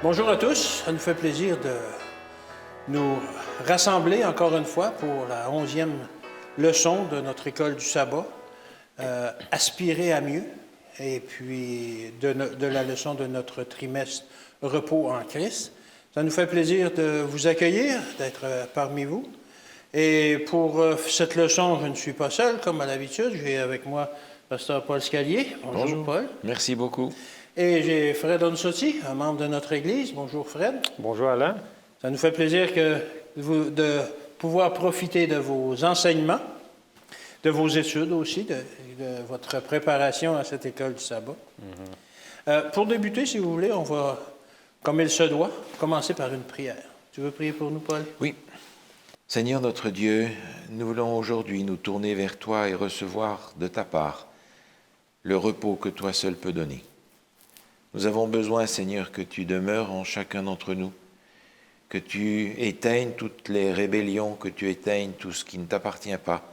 Bonjour à tous, ça nous fait plaisir de nous rassembler encore une fois pour la 11e leçon de notre école du sabbat, aspirer à mieux, et puis de la leçon de notre trimestre repos en Christ. Ça nous fait plaisir de vous accueillir, d'être parmi vous. Et pour cette leçon, je ne suis pas seul, comme à l'habitude. J'ai avec moi Pasteur Paul Scalier. Bonjour Paul. Merci beaucoup. Et j'ai Fred Onsotti, un membre de notre Église. Bonjour Fred. Bonjour Alain. Ça nous fait plaisir de pouvoir profiter de vos enseignements, de vos études aussi, de votre préparation à cette école du sabbat. Pour débuter, si vous voulez, on va, comme il se doit, commencer par une prière. Tu veux prier pour nous, Paul? Oui. Seigneur notre Dieu, nous voulons aujourd'hui nous tourner vers toi et recevoir de ta part le repos que toi seul peux donner. Nous avons besoin, Seigneur, que tu demeures en chacun d'entre nous, que tu éteignes toutes les rébellions, que tu éteignes tout ce qui ne t'appartient pas,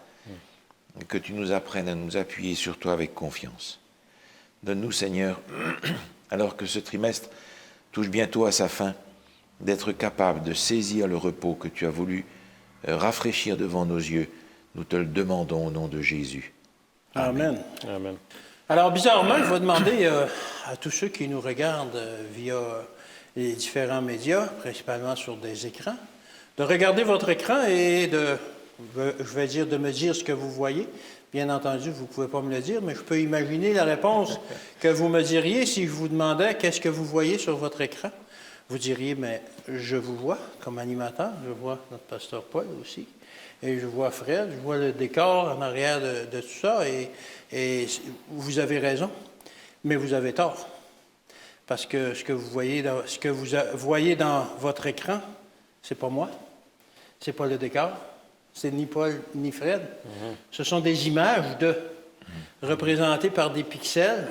et que tu nous apprennes à nous appuyer sur toi avec confiance. Donne-nous, Seigneur, alors que ce trimestre touche bientôt à sa fin, d'être capable de saisir le repos que tu as voulu rafraîchir devant nos yeux. Nous te le demandons au nom de Jésus. Amen. Amen. Alors, bizarrement, je vais demander à tous ceux qui nous regardent via les différents médias, principalement sur des écrans, de regarder votre écran et de me dire ce que vous voyez. Bien entendu, vous ne pouvez pas me le dire, mais je peux imaginer la réponse que vous me diriez si je vous demandais qu'est-ce que vous voyez sur votre écran. Vous diriez, mais je vous vois comme animateur, je vois notre pasteur Paul aussi, et je vois Fred, je vois le décor en arrière de tout ça, et vous avez raison, mais vous avez tort. Parce que ce que vous voyez dans votre écran, c'est pas moi, c'est pas le décor, c'est ni Paul ni Fred. Ce sont des images représentées par des pixels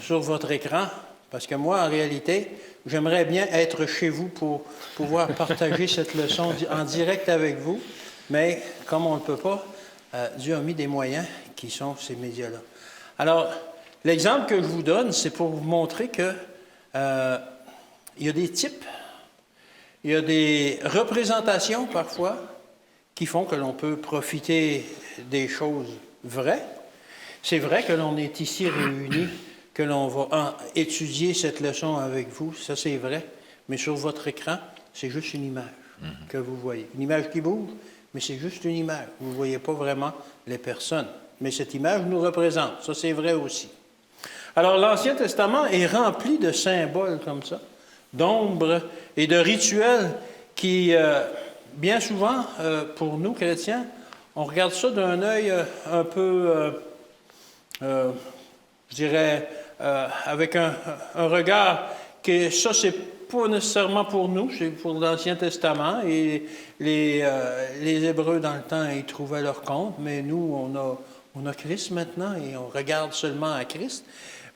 sur votre écran. Parce que moi, en réalité, j'aimerais bien être chez vous pour pouvoir partager cette leçon en direct avec vous, mais comme on ne peut pas, Dieu a mis des moyens qui sont ces médias-là. Alors, l'exemple que je vous donne, c'est pour vous montrer que il y a des types, il y a des représentations parfois qui font que l'on peut profiter des choses vraies. C'est vrai que l'on est ici réunis, que l'on va étudier cette leçon avec vous, ça c'est vrai, mais sur votre écran, c'est juste une image que vous voyez. Une image qui bouge, mais c'est juste une image. Vous ne voyez pas vraiment les personnes, mais cette image nous représente, ça c'est vrai aussi. Alors l'Ancien Testament est rempli de symboles comme ça, d'ombres et de rituels qui, bien souvent, pour nous chrétiens, on regarde ça d'un œil un peu, je dirais, avec un regard que ça, c'est pas nécessairement pour nous, c'est pour l'Ancien Testament. Et les Hébreux, dans le temps, ils trouvaient leur compte, mais nous, on a Christ maintenant et on regarde seulement à Christ.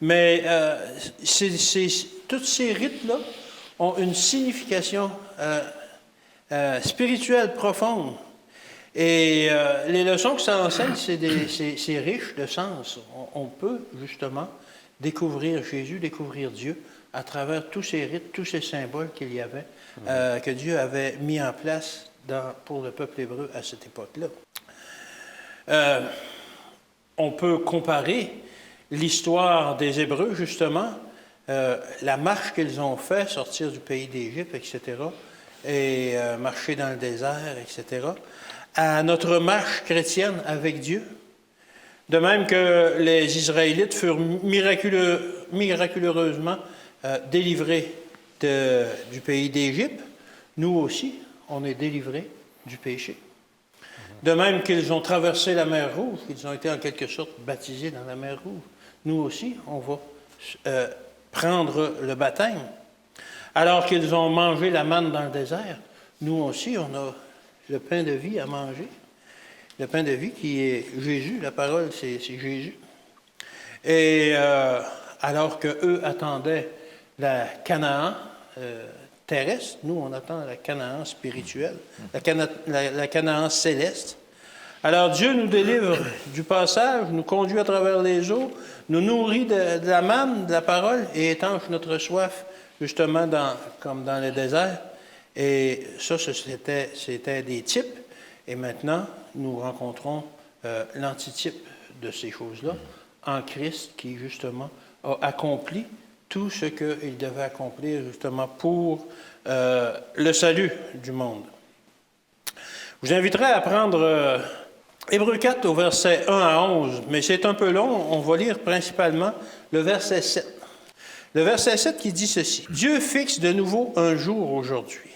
Mais tous ces rites-là ont une signification spirituelle profonde. Et les leçons que ça enseigne, c'est riche de sens. On peut, justement, découvrir Jésus, découvrir Dieu à travers tous ces rites, tous ces symboles qu'il y avait, que Dieu avait mis en place pour le peuple hébreu à cette époque-là. On peut comparer l'histoire des Hébreux, justement, la marche qu'ils ont fait, sortir du pays d'Égypte, etc., et marcher dans le désert, etc., à notre marche chrétienne avec Dieu. De même que les Israélites furent miraculeusement délivrés du pays d'Égypte, nous aussi, on est délivrés du péché. De même qu'ils ont traversé la mer Rouge, qu'ils ont été en quelque sorte baptisés dans la mer Rouge, nous aussi, on va prendre le baptême. Alors qu'ils ont mangé la manne dans le désert, nous aussi, on a le pain de vie à manger. Le pain de vie qui est Jésus, la parole, c'est Jésus. Et alors qu'eux attendaient la Canaan terrestre, nous, on attend la Canaan spirituelle, la Canaan céleste. Alors Dieu nous délivre du passage, nous conduit à travers les eaux, nous nourrit de la manne, de la parole, et étanche notre soif justement comme dans le désert. Et ça, c'était des types. Et maintenant, nous rencontrons l'antitype de ces choses-là en Christ qui, justement, a accompli tout ce qu'il devait accomplir, justement, pour le salut du monde. Je vous inviterai à prendre Hébreux 4 au verset 1 à 11, mais c'est un peu long. On va lire principalement le verset 7. Le verset 7 qui dit ceci. « Dieu fixe de nouveau un jour aujourd'hui,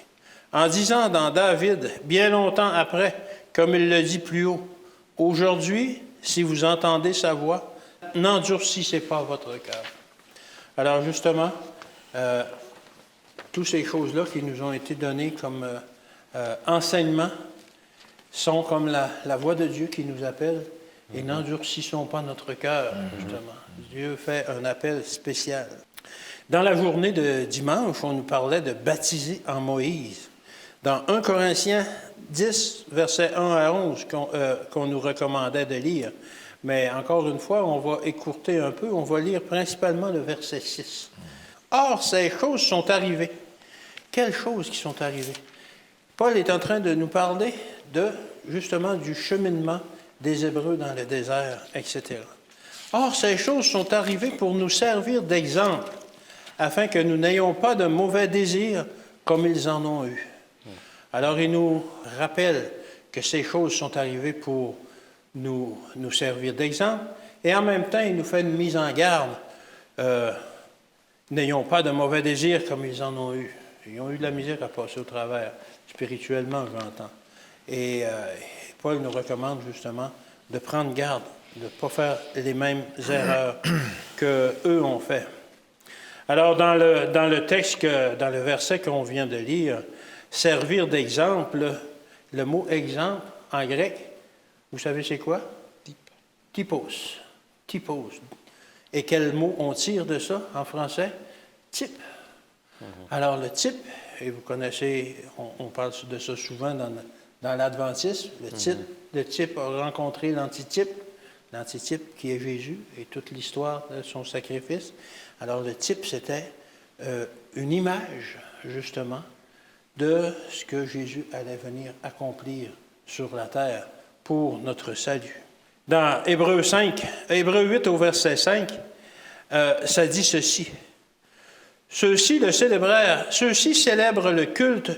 en disant dans David, bien longtemps après, comme il le dit plus haut, « Aujourd'hui, si vous entendez sa voix, n'endurcissez pas votre cœur. » Alors justement, toutes ces choses-là qui nous ont été données comme enseignement sont comme la voix de Dieu qui nous appelle et n'endurcissons pas notre cœur, justement. Dieu fait un appel spécial. Dans la journée de dimanche, on nous parlait de baptiser en Moïse. Dans 1 Corinthiens 10, versets 1 à 11, qu'on nous recommandait de lire. Mais encore une fois, on va écourter un peu, on va lire principalement le verset 6. Or, ces choses sont arrivées. Quelles choses qui sont arrivées? Paul est en train de nous parler justement du cheminement des Hébreux dans le désert, etc. Or, ces choses sont arrivées pour nous servir d'exemple, afin que nous n'ayons pas de mauvais désirs comme ils en ont eu. Alors, il nous rappelle que ces choses sont arrivées pour nous servir d'exemple, et en même temps, il nous fait une mise en garde. N'ayons pas de mauvais désirs comme ils en ont eu. Ils ont eu de la misère à passer au travers, spirituellement, j'entends. Et Paul nous recommande justement de prendre garde, de ne pas faire les mêmes erreurs qu'eux ont fait. Alors, dans le texte, dans le verset qu'on vient de lire, servir d'exemple, le mot exemple en grec, vous savez c'est quoi? Typos. Typos. Et quel mot on tire de ça en français? Type. Alors, le type, et vous connaissez, on parle de ça souvent dans l'adventisme, le type a rencontré l'antitype qui est Jésus et toute l'histoire de son sacrifice. Alors, le type, c'était une image, justement, de ce que Jésus allait venir accomplir sur la terre pour notre salut. Dans Hébreux 8 au verset 5, ça dit ceci. Ceux-ci célèbrent le culte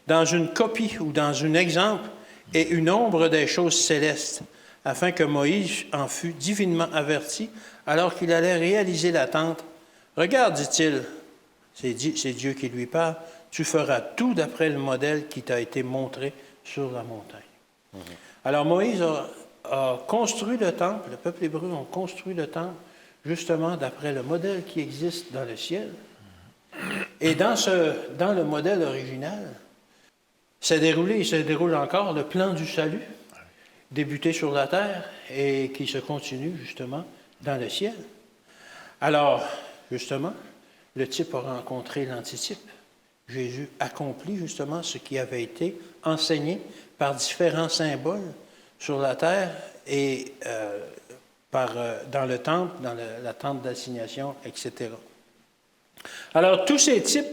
dans une copie ou dans un exemple et une ombre des choses célestes, afin que Moïse en fût divinement averti alors qu'il allait réaliser l'attente. Regarde, dit-il, c'est Dieu qui lui parle, tu feras tout d'après le modèle qui t'a été montré sur la montagne. Alors Moïse a construit le temple, le peuple hébreu a construit le temple justement d'après le modèle qui existe dans le ciel. Et dans le modèle original, s'est déroulé et se déroule encore le plan du salut, débuté sur la terre et qui se continue justement dans le ciel. Alors, justement, le type a rencontré l'antitype. Jésus accomplit justement ce qui avait été enseigné par différents symboles sur la terre et dans le temple, dans la tente d'assignation, etc. Alors, tous ces types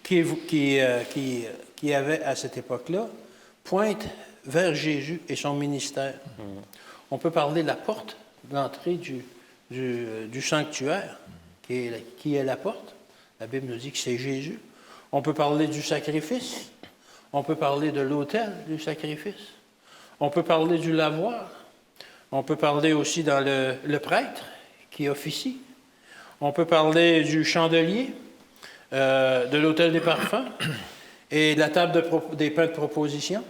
qui avaient à cette époque-là pointent vers Jésus et son ministère. On peut parler de la porte d'entrée du sanctuaire, qui est la porte. La Bible nous dit que c'est Jésus. On peut parler du sacrifice. On peut parler de l'autel du sacrifice. On peut parler du lavoir. On peut parler aussi dans le prêtre qui officie. On peut parler du chandelier, de l'autel des parfums et de la table des pains de proposition.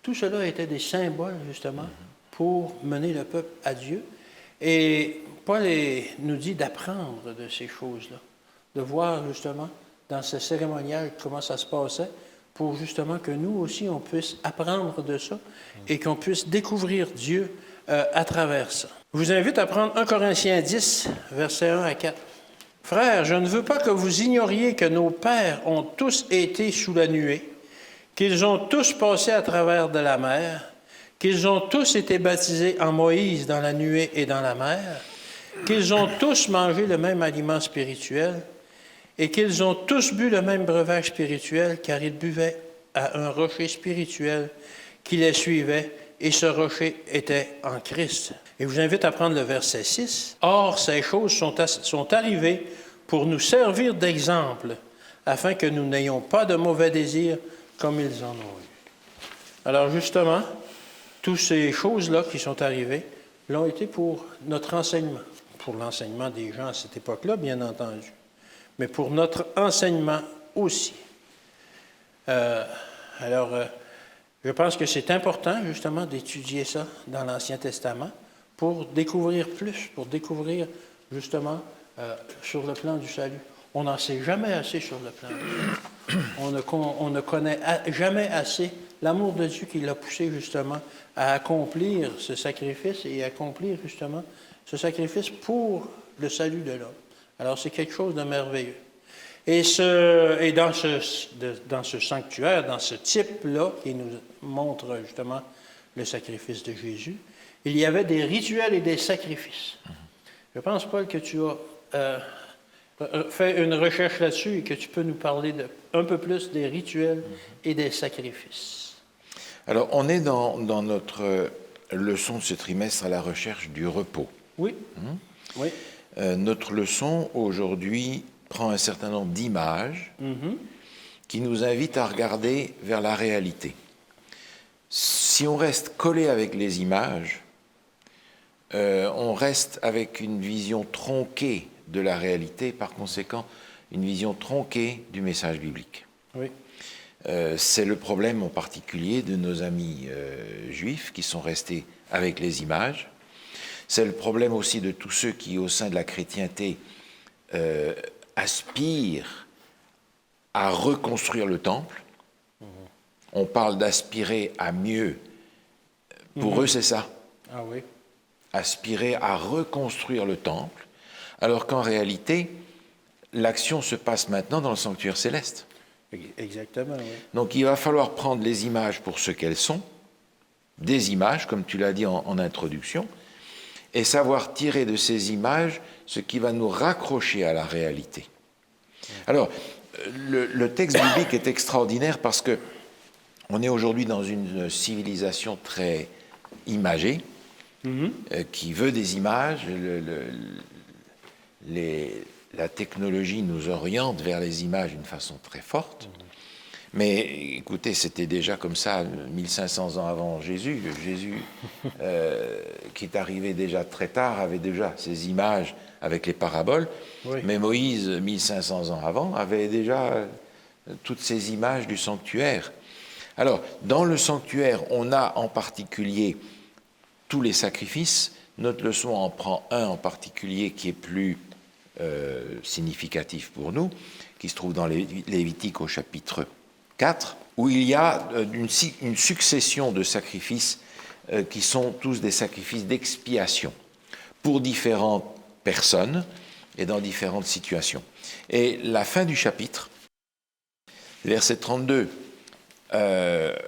Tout cela était des symboles, justement, pour mener le peuple à Dieu. Et Paul nous dit d'apprendre de ces choses-là, de voir, justement, dans ce cérémonial, comment ça se passait, pour justement que nous aussi, on puisse apprendre de ça et qu'on puisse découvrir Dieu à travers ça. Je vous invite à prendre 1 Corinthiens 10, versets 1 à 4. « Frères, je ne veux pas que vous ignoriez que nos pères ont tous été sous la nuée, qu'ils ont tous passé à travers de la mer, qu'ils ont tous été baptisés en Moïse dans la nuée et dans la mer, qu'ils ont tous mangé le même aliment spirituel, et qu'ils ont tous bu le même breuvage spirituel, car ils buvaient à un rocher spirituel qui les suivait, et ce rocher était en Christ. Et je vous invite à prendre le verset 6. « Or, ces choses sont arrivées pour nous servir d'exemple, afin que nous n'ayons pas de mauvais désirs comme ils en ont eu. » Alors justement, toutes ces choses-là qui sont arrivées l'ont été pour notre enseignement, pour l'enseignement des gens à cette époque-là, bien entendu, mais pour notre enseignement aussi. Je pense que c'est important, justement, d'étudier ça dans l'Ancien Testament pour découvrir plus, pour découvrir, justement, sur le plan du salut. On n'en sait jamais assez sur le plan du salut. On ne connaît jamais assez l'amour de Dieu qui l'a poussé, justement, à accomplir ce sacrifice et accomplir, justement, ce sacrifice pour le salut de l'homme. Alors, c'est quelque chose de merveilleux. Et dans ce sanctuaire, dans ce type-là, qui nous montre justement le sacrifice de Jésus, il y avait des rituels et des sacrifices. Je pense, Paul, que tu as fait une recherche là-dessus et que tu peux nous parler un peu plus des rituels et des sacrifices. Alors, on est dans notre leçon de ce trimestre à la recherche du repos. Oui. Oui. Notre leçon, aujourd'hui, prend un certain nombre d'images qui nous invitent à regarder vers la réalité. Si on reste collé avec les images, on reste avec une vision tronquée de la réalité, par conséquent, une vision tronquée du message biblique. Oui. C'est le problème en particulier de nos amis juifs qui sont restés avec les images. C'est le problème aussi de tous ceux qui, au sein de la chrétienté, aspirent à reconstruire le temple. On parle d'aspirer à mieux. Pour eux, c'est ça. Ah oui. Aspirer à reconstruire le temple, alors qu'en réalité, l'action se passe maintenant dans le sanctuaire céleste. Exactement, oui. Donc il va falloir prendre les images pour ce qu'elles sont, des images, comme tu l'as dit en introduction, et savoir tirer de ces images ce qui va nous raccrocher à la réalité. Alors, le texte biblique est extraordinaire parce que on est aujourd'hui dans une civilisation très imagée, qui veut des images. La technologie nous oriente vers les images d'une façon très forte. Mais écoutez, c'était déjà comme ça 1500 ans avant Jésus. Jésus, qui est arrivé déjà très tard, avait déjà ces images avec les paraboles. Oui. Mais Moïse, 1500 ans avant, avait déjà toutes ces images du sanctuaire. Alors, dans le sanctuaire, on a en particulier tous les sacrifices. Notre leçon en prend un en particulier qui est plus significatif pour nous, qui se trouve dans Lévitique au chapitre 4, où il y a une succession de sacrifices qui sont tous des sacrifices d'expiation pour différentes personnes et dans différentes situations. Et la fin du chapitre, verset 32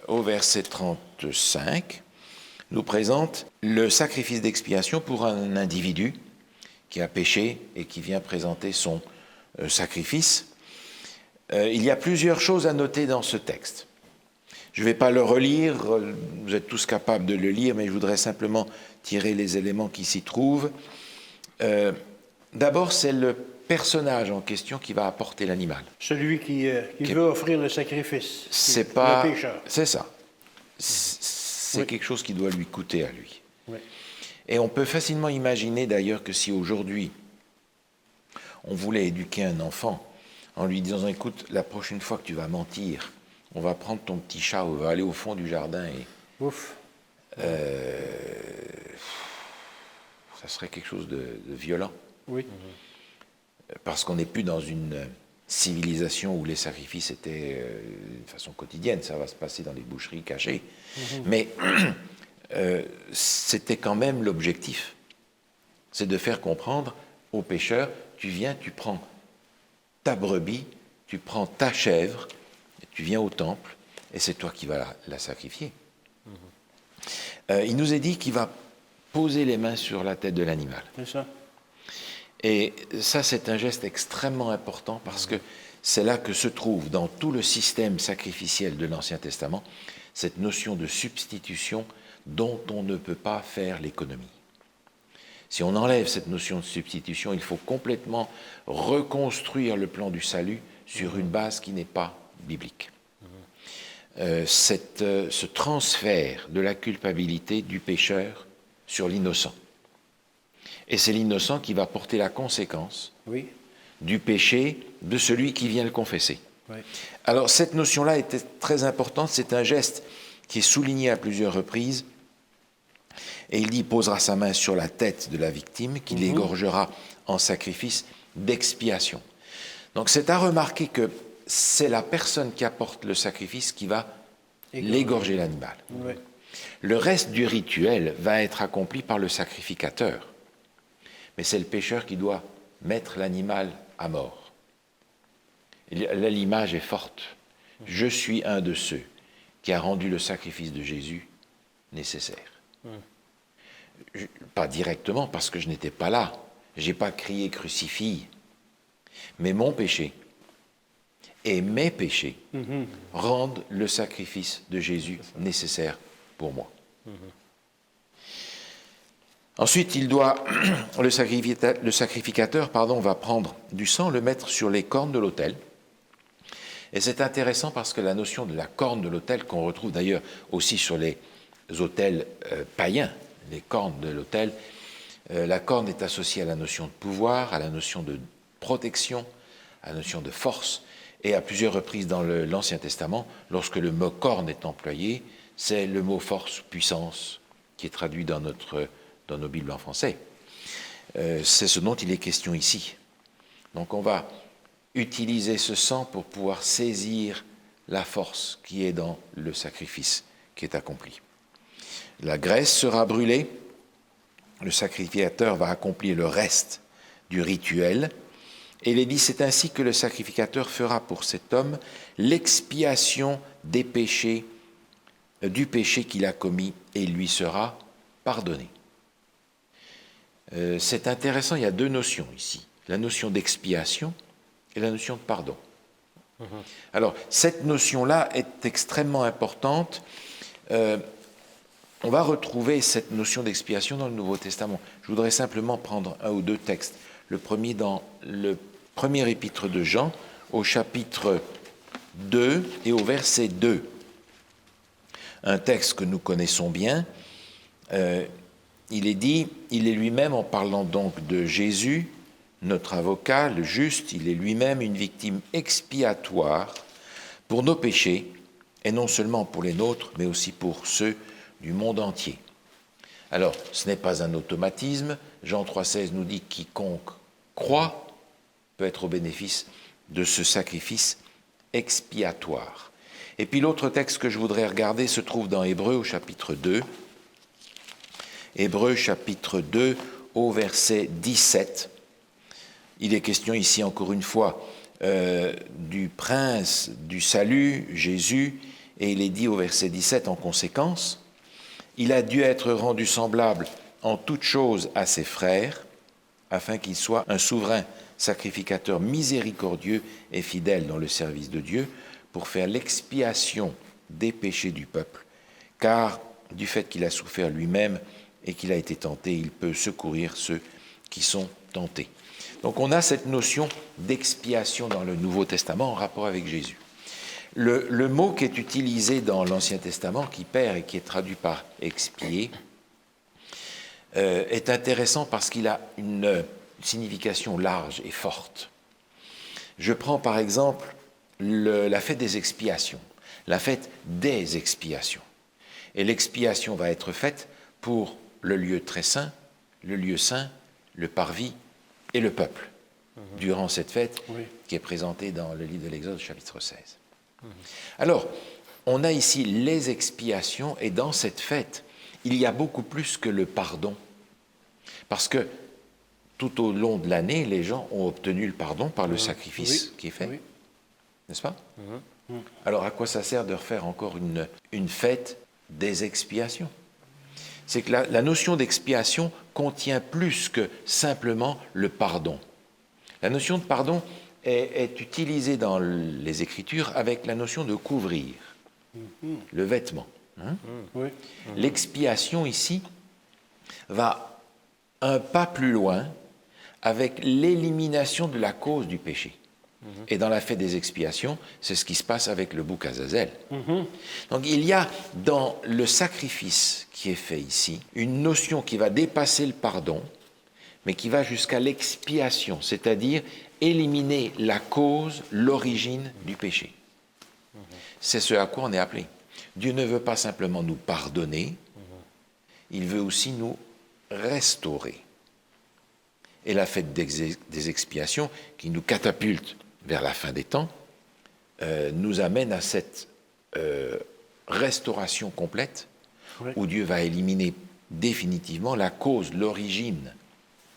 au verset 35, nous présente le sacrifice d'expiation pour un individu qui a péché et qui vient présenter son sacrifice. Il y a plusieurs choses à noter dans ce texte. Je ne vais pas le relire, vous êtes tous capables de le lire, mais je voudrais simplement tirer les éléments qui s'y trouvent. D'abord, c'est le personnage en question qui va apporter l'animal. Celui qui veut offrir le sacrifice. C'est pas, le pécheur. C'est ça. C'est oui. Quelque chose qui doit lui coûter à lui. Oui. Et on peut facilement imaginer d'ailleurs que si aujourd'hui on voulait éduquer un enfant en lui disant « Écoute, la prochaine fois que tu vas mentir, on va prendre ton petit chat, on va aller au fond du jardin et… » Ouf. Ça serait quelque chose de violent. Oui. Parce qu'on n'est plus dans une civilisation où les sacrifices étaient d'une façon quotidienne. Ça va se passer dans les boucheries cachées. Mais c'était quand même l'objectif. C'est de faire comprendre aux pécheurs, tu viens, tu prends ta brebis, tu prends ta chèvre, et tu viens au temple, et c'est toi qui vas la sacrifier. Il nous est dit qu'il va poser les mains sur la tête de l'animal. C'est ça. Et ça, c'est un geste extrêmement important parce que c'est là que se trouve dans tout le système sacrificiel de l'Ancien Testament cette notion de substitution dont on ne peut pas faire l'économie. Si on enlève cette notion de substitution, il faut complètement reconstruire le plan du salut sur une base qui n'est pas biblique. Ce transfert de la culpabilité du pécheur sur l'innocent. Et c'est l'innocent qui va porter la conséquence du péché de celui qui vient le confesser. Oui. Alors cette notion-là était très importante, c'est un geste qui est souligné à plusieurs reprises, et il dit, il posera sa main sur la tête de la victime, qu'il l'égorgera en sacrifice d'expiation. Donc c'est à remarquer que c'est la personne qui apporte le sacrifice qui va l'égorger l'animal. Oui. Le reste du rituel va être accompli par le sacrificateur, mais c'est le pécheur qui doit mettre l'animal à mort. Et là, l'image est forte. Je suis un de ceux qui a rendu le sacrifice de Jésus nécessaire. Pas directement, parce que je n'étais pas là. Je n'ai pas crié « crucifie ». Mais mon péché et mes péchés rendent le sacrifice de Jésus nécessaire pour moi. Ensuite, le sacrificateur va prendre du sang, le mettre sur les cornes de l'autel. Et c'est intéressant parce que la notion de la corne de l'autel, qu'on retrouve d'ailleurs aussi sur les autels païens, les cornes de l'autel, la corne est associée à la notion de pouvoir, à la notion de protection, à la notion de force. Et à plusieurs reprises dans l'Ancien Testament, lorsque le mot corne est employé, c'est le mot force, puissance, qui est traduit dans nos Bibles en français. C'est ce dont il est question ici. Donc on va utiliser ce sang pour pouvoir saisir la force qui est dans le sacrifice qui est accompli. La graisse sera brûlée, le sacrificateur va accomplir le reste du rituel, et il est dit, c'est ainsi que le sacrificateur fera pour cet homme l'expiation des péchés, du péché qu'il a commis, et il lui sera pardonné. C'est intéressant, il y a deux notions ici, la notion d'expiation et la notion de pardon. Alors, cette notion-là est extrêmement importante. On va retrouver cette notion d'expiation dans le Nouveau Testament. Je voudrais simplement prendre un ou deux textes. Le premier dans le premier épître de Jean, au chapitre 2 et au verset 2. Un texte que nous connaissons bien. Il est dit, il est lui-même, en parlant donc de Jésus, notre avocat, le juste, il est lui-même une victime expiatoire pour nos péchés, et non seulement pour les nôtres, mais aussi pour ceux du monde entier. Alors, ce n'est pas un automatisme. Jean 3,16 nous dit « quiconque croit peut être au bénéfice de ce sacrifice expiatoire ». Et puis l'autre texte que je voudrais regarder se trouve dans Hébreux au chapitre 2. Hébreux chapitre 2 au verset 17. Il est question ici encore une fois du prince du salut, Jésus, et il est dit au verset 17 en conséquence, « Il a dû être rendu semblable en toutes choses à ses frères, afin qu'il soit un souverain sacrificateur miséricordieux et fidèle dans le service de Dieu, pour faire l'expiation des péchés du peuple, car du fait qu'il a souffert lui-même et qu'il a été tenté, il peut secourir ceux qui sont tentés. » Donc on a cette notion d'expiation dans le Nouveau Testament en rapport avec Jésus. Le mot qui est utilisé dans l'Ancien Testament, qui perd et qui est traduit par expier, est intéressant parce qu'il a une signification large et forte. Je prends par exemple la fête des expiations, la fête des expiations. Et l'expiation va être faite pour le lieu très saint, le lieu saint, le parvis et le peuple, durant cette fête qui est présentée dans le livre de l'Exode, chapitre 16. Alors, on a ici les expiations, et dans cette fête, il y a beaucoup plus que le pardon. Parce que tout au long de l'année, les gens ont obtenu le pardon par le sacrifice qui est fait. N'est-ce pas? Alors, à quoi ça sert de refaire encore une fête des expiations? c'est que la notion d'expiation contient plus que simplement le pardon. La notion de pardon est utilisée dans les Écritures avec la notion de couvrir, le vêtement. Oui. L'expiation ici va un pas plus loin avec l'élimination de la cause du péché. Et dans la fête des expiations, c'est ce qui se passe avec le bouc Azazel. Donc il y a dans le sacrifice qui est fait ici une notion qui va dépasser le pardon, mais qui va jusqu'à l'expiation, c'est-à-dire éliminer la cause, l'origine du péché. C'est ce à quoi on est appelé. Dieu ne veut pas simplement nous pardonner, il veut aussi nous restaurer. Et la fête des expiations, qui nous catapulte vers la fin des temps, nous amène à cette restauration complète, Oui. où Dieu va éliminer définitivement la cause, l'origine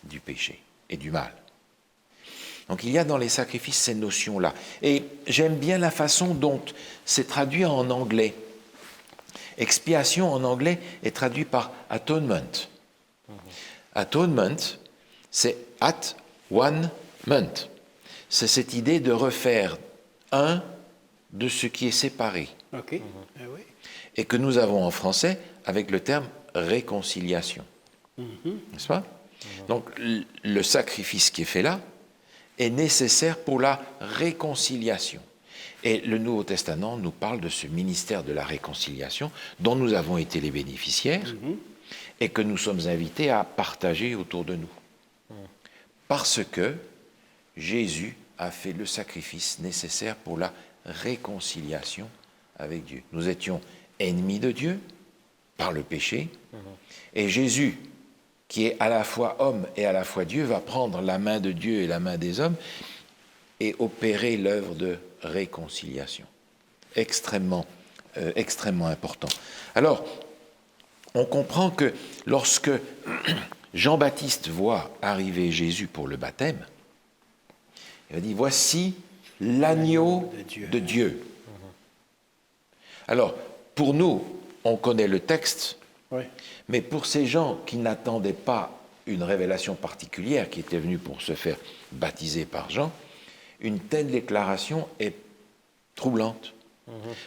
du péché et du mal. Donc il y a dans les sacrifices ces notions-là. Et j'aime bien la façon dont c'est traduit en anglais. Expiation en anglais est traduit par atonement. Atonement, c'est at one month. C'est cette idée de refaire un de ce qui est séparé. OK. Oui. Et que nous avons en français avec le terme réconciliation. N'est-ce pas? Donc le sacrifice qui est fait là est nécessaire pour la réconciliation. Et le Nouveau Testament nous parle de ce ministère de la réconciliation dont nous avons été les bénéficiaires et que nous sommes invités à partager autour de nous. Parce que Jésus a fait le sacrifice nécessaire pour la réconciliation avec Dieu. Nous étions ennemis de Dieu par le péché, et Jésus, qui est à la fois homme et à la fois Dieu, va prendre la main de Dieu et la main des hommes et opérer l'œuvre de réconciliation. Extrêmement important. Alors, on comprend que lorsque Jean-Baptiste voit arriver Jésus pour le baptême, il va dire, voici l'agneau de Dieu. Alors, pour nous, on connaît le texte, Oui. mais pour ces gens qui n'attendaient pas une révélation particulière, qui étaient venus pour se faire baptiser par Jean, une telle déclaration est troublante.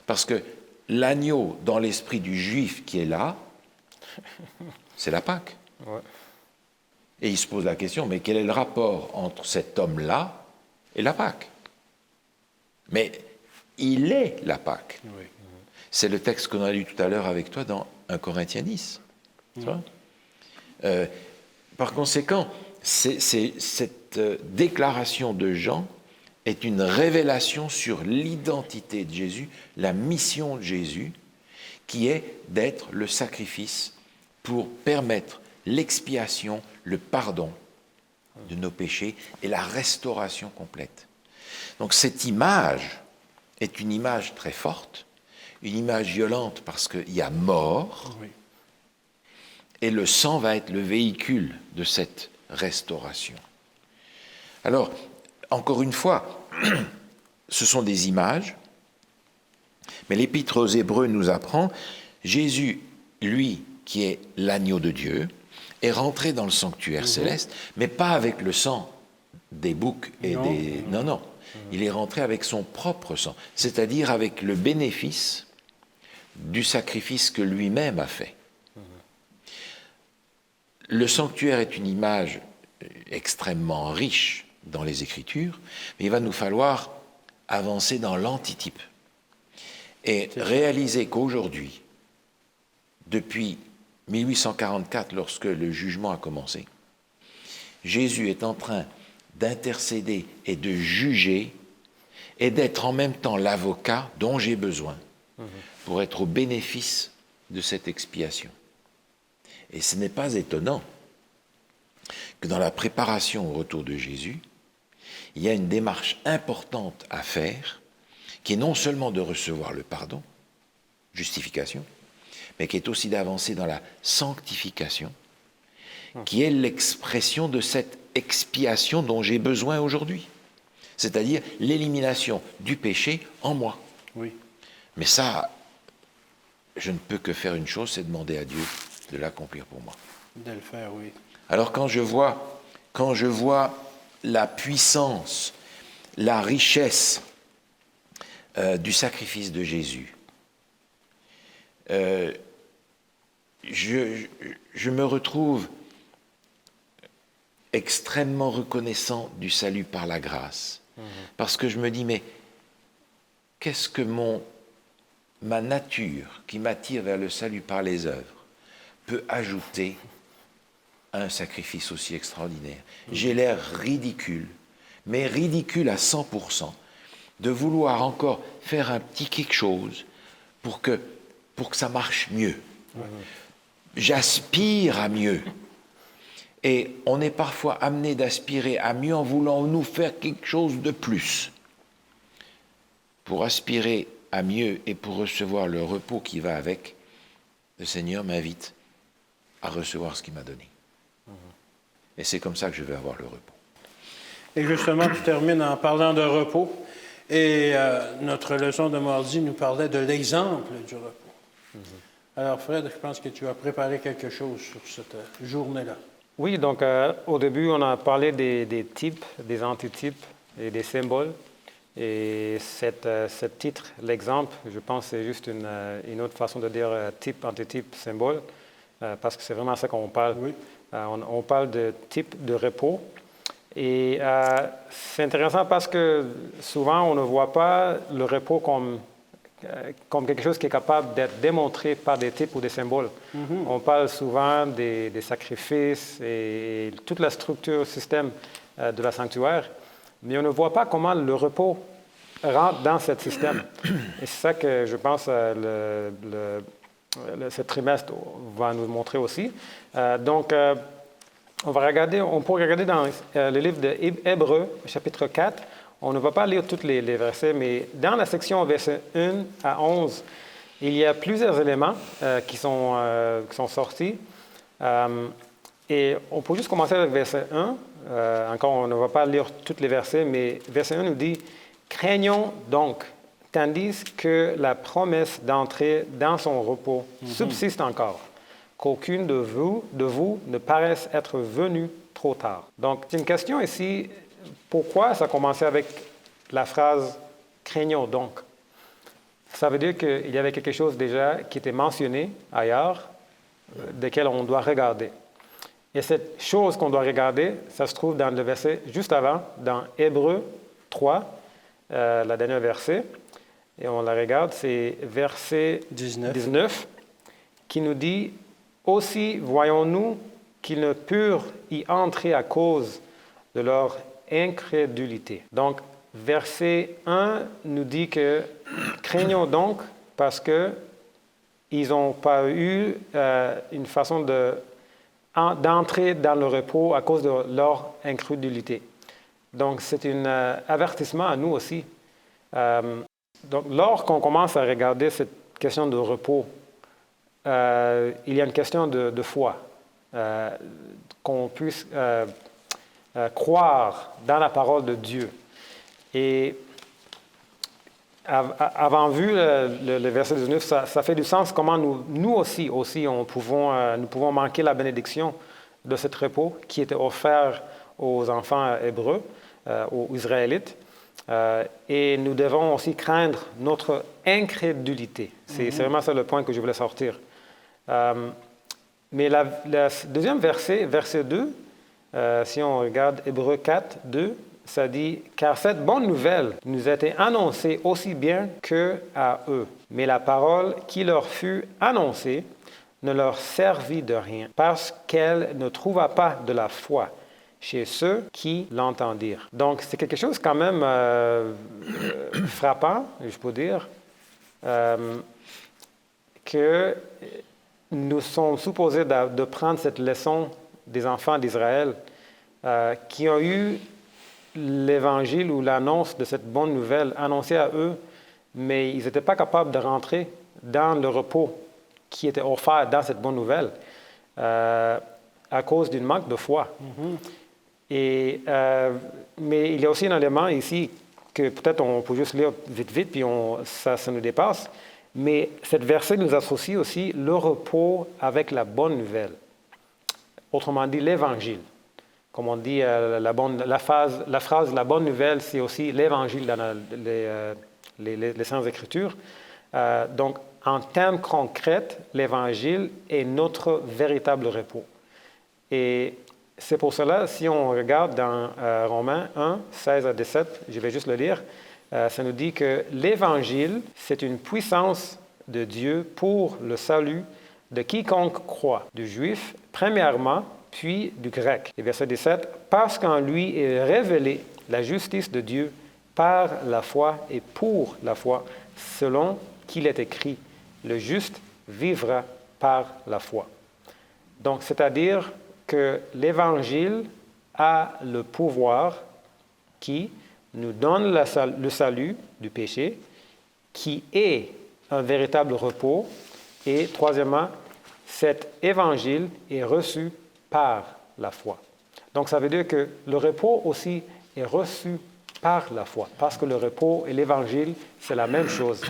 Parce que l'agneau dans l'esprit du juif qui est là, c'est la Pâque. Ouais. Et il se pose la question, mais quel est le rapport entre cet homme-là et la Pâque? Mais il est la Pâque. Oui. C'est le texte qu'on a lu tout à l'heure avec toi dans 1 Corinthiens 10. Tu vois? Par conséquent, cette déclaration de Jean est une révélation sur l'identité de Jésus, la mission de Jésus, qui est d'être le sacrifice pour permettre l'expiation, le pardon de nos péchés et la restauration complète. Donc cette image est une image très forte, une image violente parce qu'il y a mort, Oui. et le sang va être le véhicule de cette restauration. Alors, encore une fois, ce sont des images, mais l'Épître aux Hébreux nous apprend, Jésus, lui, qui est l'agneau de Dieu, est rentré dans le sanctuaire céleste, mais pas avec le sang des boucs et Non. des... Non. Il est rentré avec son propre sang, c'est-à-dire avec le bénéfice du sacrifice que lui-même a fait. Le sanctuaire est une image extrêmement riche dans les Écritures, mais il va nous falloir avancer dans l'antitype et réaliser qu'aujourd'hui, depuis 1844, lorsque le jugement a commencé, Jésus est en train d'intercéder et de juger et d'être en même temps l'avocat dont j'ai besoin pour être au bénéfice de cette expiation. Et ce n'est pas étonnant que dans la préparation au retour de Jésus, il y a une démarche importante à faire, qui est non seulement de recevoir le pardon, justification, mais qui est aussi d'avancer dans la sanctification, qui est l'expression de cette expiation dont j'ai besoin aujourd'hui, c'est-à-dire l'élimination du péché en moi. Oui. Mais ça, je ne peux que faire une chose, c'est demander à Dieu de l'accomplir pour moi. De le faire, oui. Alors quand je vois la puissance, la richesse du sacrifice de Jésus, je me retrouve extrêmement reconnaissant du salut par la grâce. Parce que je me dis, mais qu'est-ce que ma nature qui m'attire vers le salut par les œuvres peut ajouter à un sacrifice aussi extraordinaire? J'ai l'air ridicule, mais ridicule à 100%, de vouloir encore faire un petit quelque chose pour que ça marche mieux. J'aspire à mieux. Et on est parfois amené d'aspirer à mieux en voulant nous faire quelque chose de plus. Pour aspirer à mieux et pour recevoir le repos qui va avec, le Seigneur m'invite à recevoir ce qu'il m'a donné. Et c'est comme ça que je vais avoir le repos. Et justement, tu termines en parlant de repos. Et notre leçon de mardi nous parlait de l'exemple du repos. Alors Fred, je pense que tu as préparé quelque chose sur cette journée-là. Oui, donc au début, on a parlé des types, des antitypes et des symboles. Et ce titre, l'exemple, je pense que c'est juste une autre façon de dire type, antitype, symbole, parce que c'est vraiment ça qu'on parle. Oui. On parle de type de repos. Et c'est intéressant parce que souvent, on ne voit pas le repos comme quelque chose qui est capable d'être démontré par des types ou des symboles. On parle souvent des sacrifices et toute la structure, système de la sanctuaire, mais on ne voit pas comment le repos rentre dans ce système. Et c'est ça que je pense ce trimestre va nous montrer aussi. On pourrait regarder dans le livre de Hébreux, chapitre 4. On ne va pas lire tous les versets, mais dans la section versets 1 à 11, il y a plusieurs éléments qui sont sortis. Et on peut juste commencer avec verset 1. Encore, on ne va pas lire tous les versets, mais verset 1 nous dit « Craignons donc, tandis que la promesse d'entrer dans son repos subsiste encore, qu'aucune de vous ne paraisse être venue trop tard. » Donc, c'est une question ici. Pourquoi ça a commencé avec la phrase « craignons donc ». Ça veut dire qu'il y avait quelque chose déjà qui était mentionné ailleurs, desquels on doit regarder. Et cette chose qu'on doit regarder, ça se trouve dans le verset juste avant, dans Hébreux 3, la dernière verset. Et on la regarde, c'est verset 19 qui nous dit « Aussi voyons-nous qu'ils ne purent y entrer à cause de leur incrédulité. » Donc, verset 1 nous dit que « Craignons donc parce qu'ils n'ont pas eu une façon d'entrer dans le repos à cause de leur incrédulité. » Donc, c'est un avertissement à nous aussi. Donc, lorsqu'on commence à regarder cette question de repos, il y a une question de foi, qu'on puisse croire dans la parole de Dieu. Et avant vu le verset 19, ça fait du sens comment nous aussi nous pouvons manquer la bénédiction de ce repos qui était offert aux enfants hébreux, aux Israélites. Et nous devons aussi craindre notre incrédulité. C'est vraiment ça le point que je voulais sortir. Mais le deuxième verset, verset 2, si on regarde Hébreux 4, 2, ça dit « Car cette bonne nouvelle nous a été annoncée aussi bien qu'à eux. Mais la parole qui leur fut annoncée ne leur servit de rien, parce qu'elle ne trouva pas de la foi chez ceux qui l'entendirent. » Donc, c'est quelque chose quand même frappant, je peux dire, que nous sommes supposés de prendre cette leçon des enfants d'Israël qui ont eu l'évangile ou l'annonce de cette bonne nouvelle annoncée à eux, mais ils n'étaient pas capables de rentrer dans le repos qui était offert dans cette bonne nouvelle à cause d'un manque de foi. Mais il y a aussi un élément ici que peut-être on peut juste lire vite, puis ça nous dépasse. Mais cette verset nous associe aussi le repos avec la bonne nouvelle. Autrement dit, l'Évangile. Comme on dit, la phrase « la bonne nouvelle », c'est aussi l'Évangile dans les Saintes Écritures. Donc, en termes concrets, l'Évangile est notre véritable repos. Et c'est pour cela, si on regarde dans Romains 1, 16 à 17, je vais juste le lire, ça nous dit que l'Évangile, c'est une puissance de Dieu pour le salut de quiconque croit, du juif premièrement, puis du grec. Et verset 17, « Parce qu'en lui est révélée la justice de Dieu par la foi et pour la foi, selon qu'il est écrit, le juste vivra par la foi. » Donc, c'est-à-dire que l'Évangile a le pouvoir qui nous donne le salut du péché, qui est un véritable repos. Et troisièmement, cet Évangile est reçu par la foi. Donc, ça veut dire que le repos aussi est reçu par la foi, parce que le repos et l'Évangile, c'est la même chose.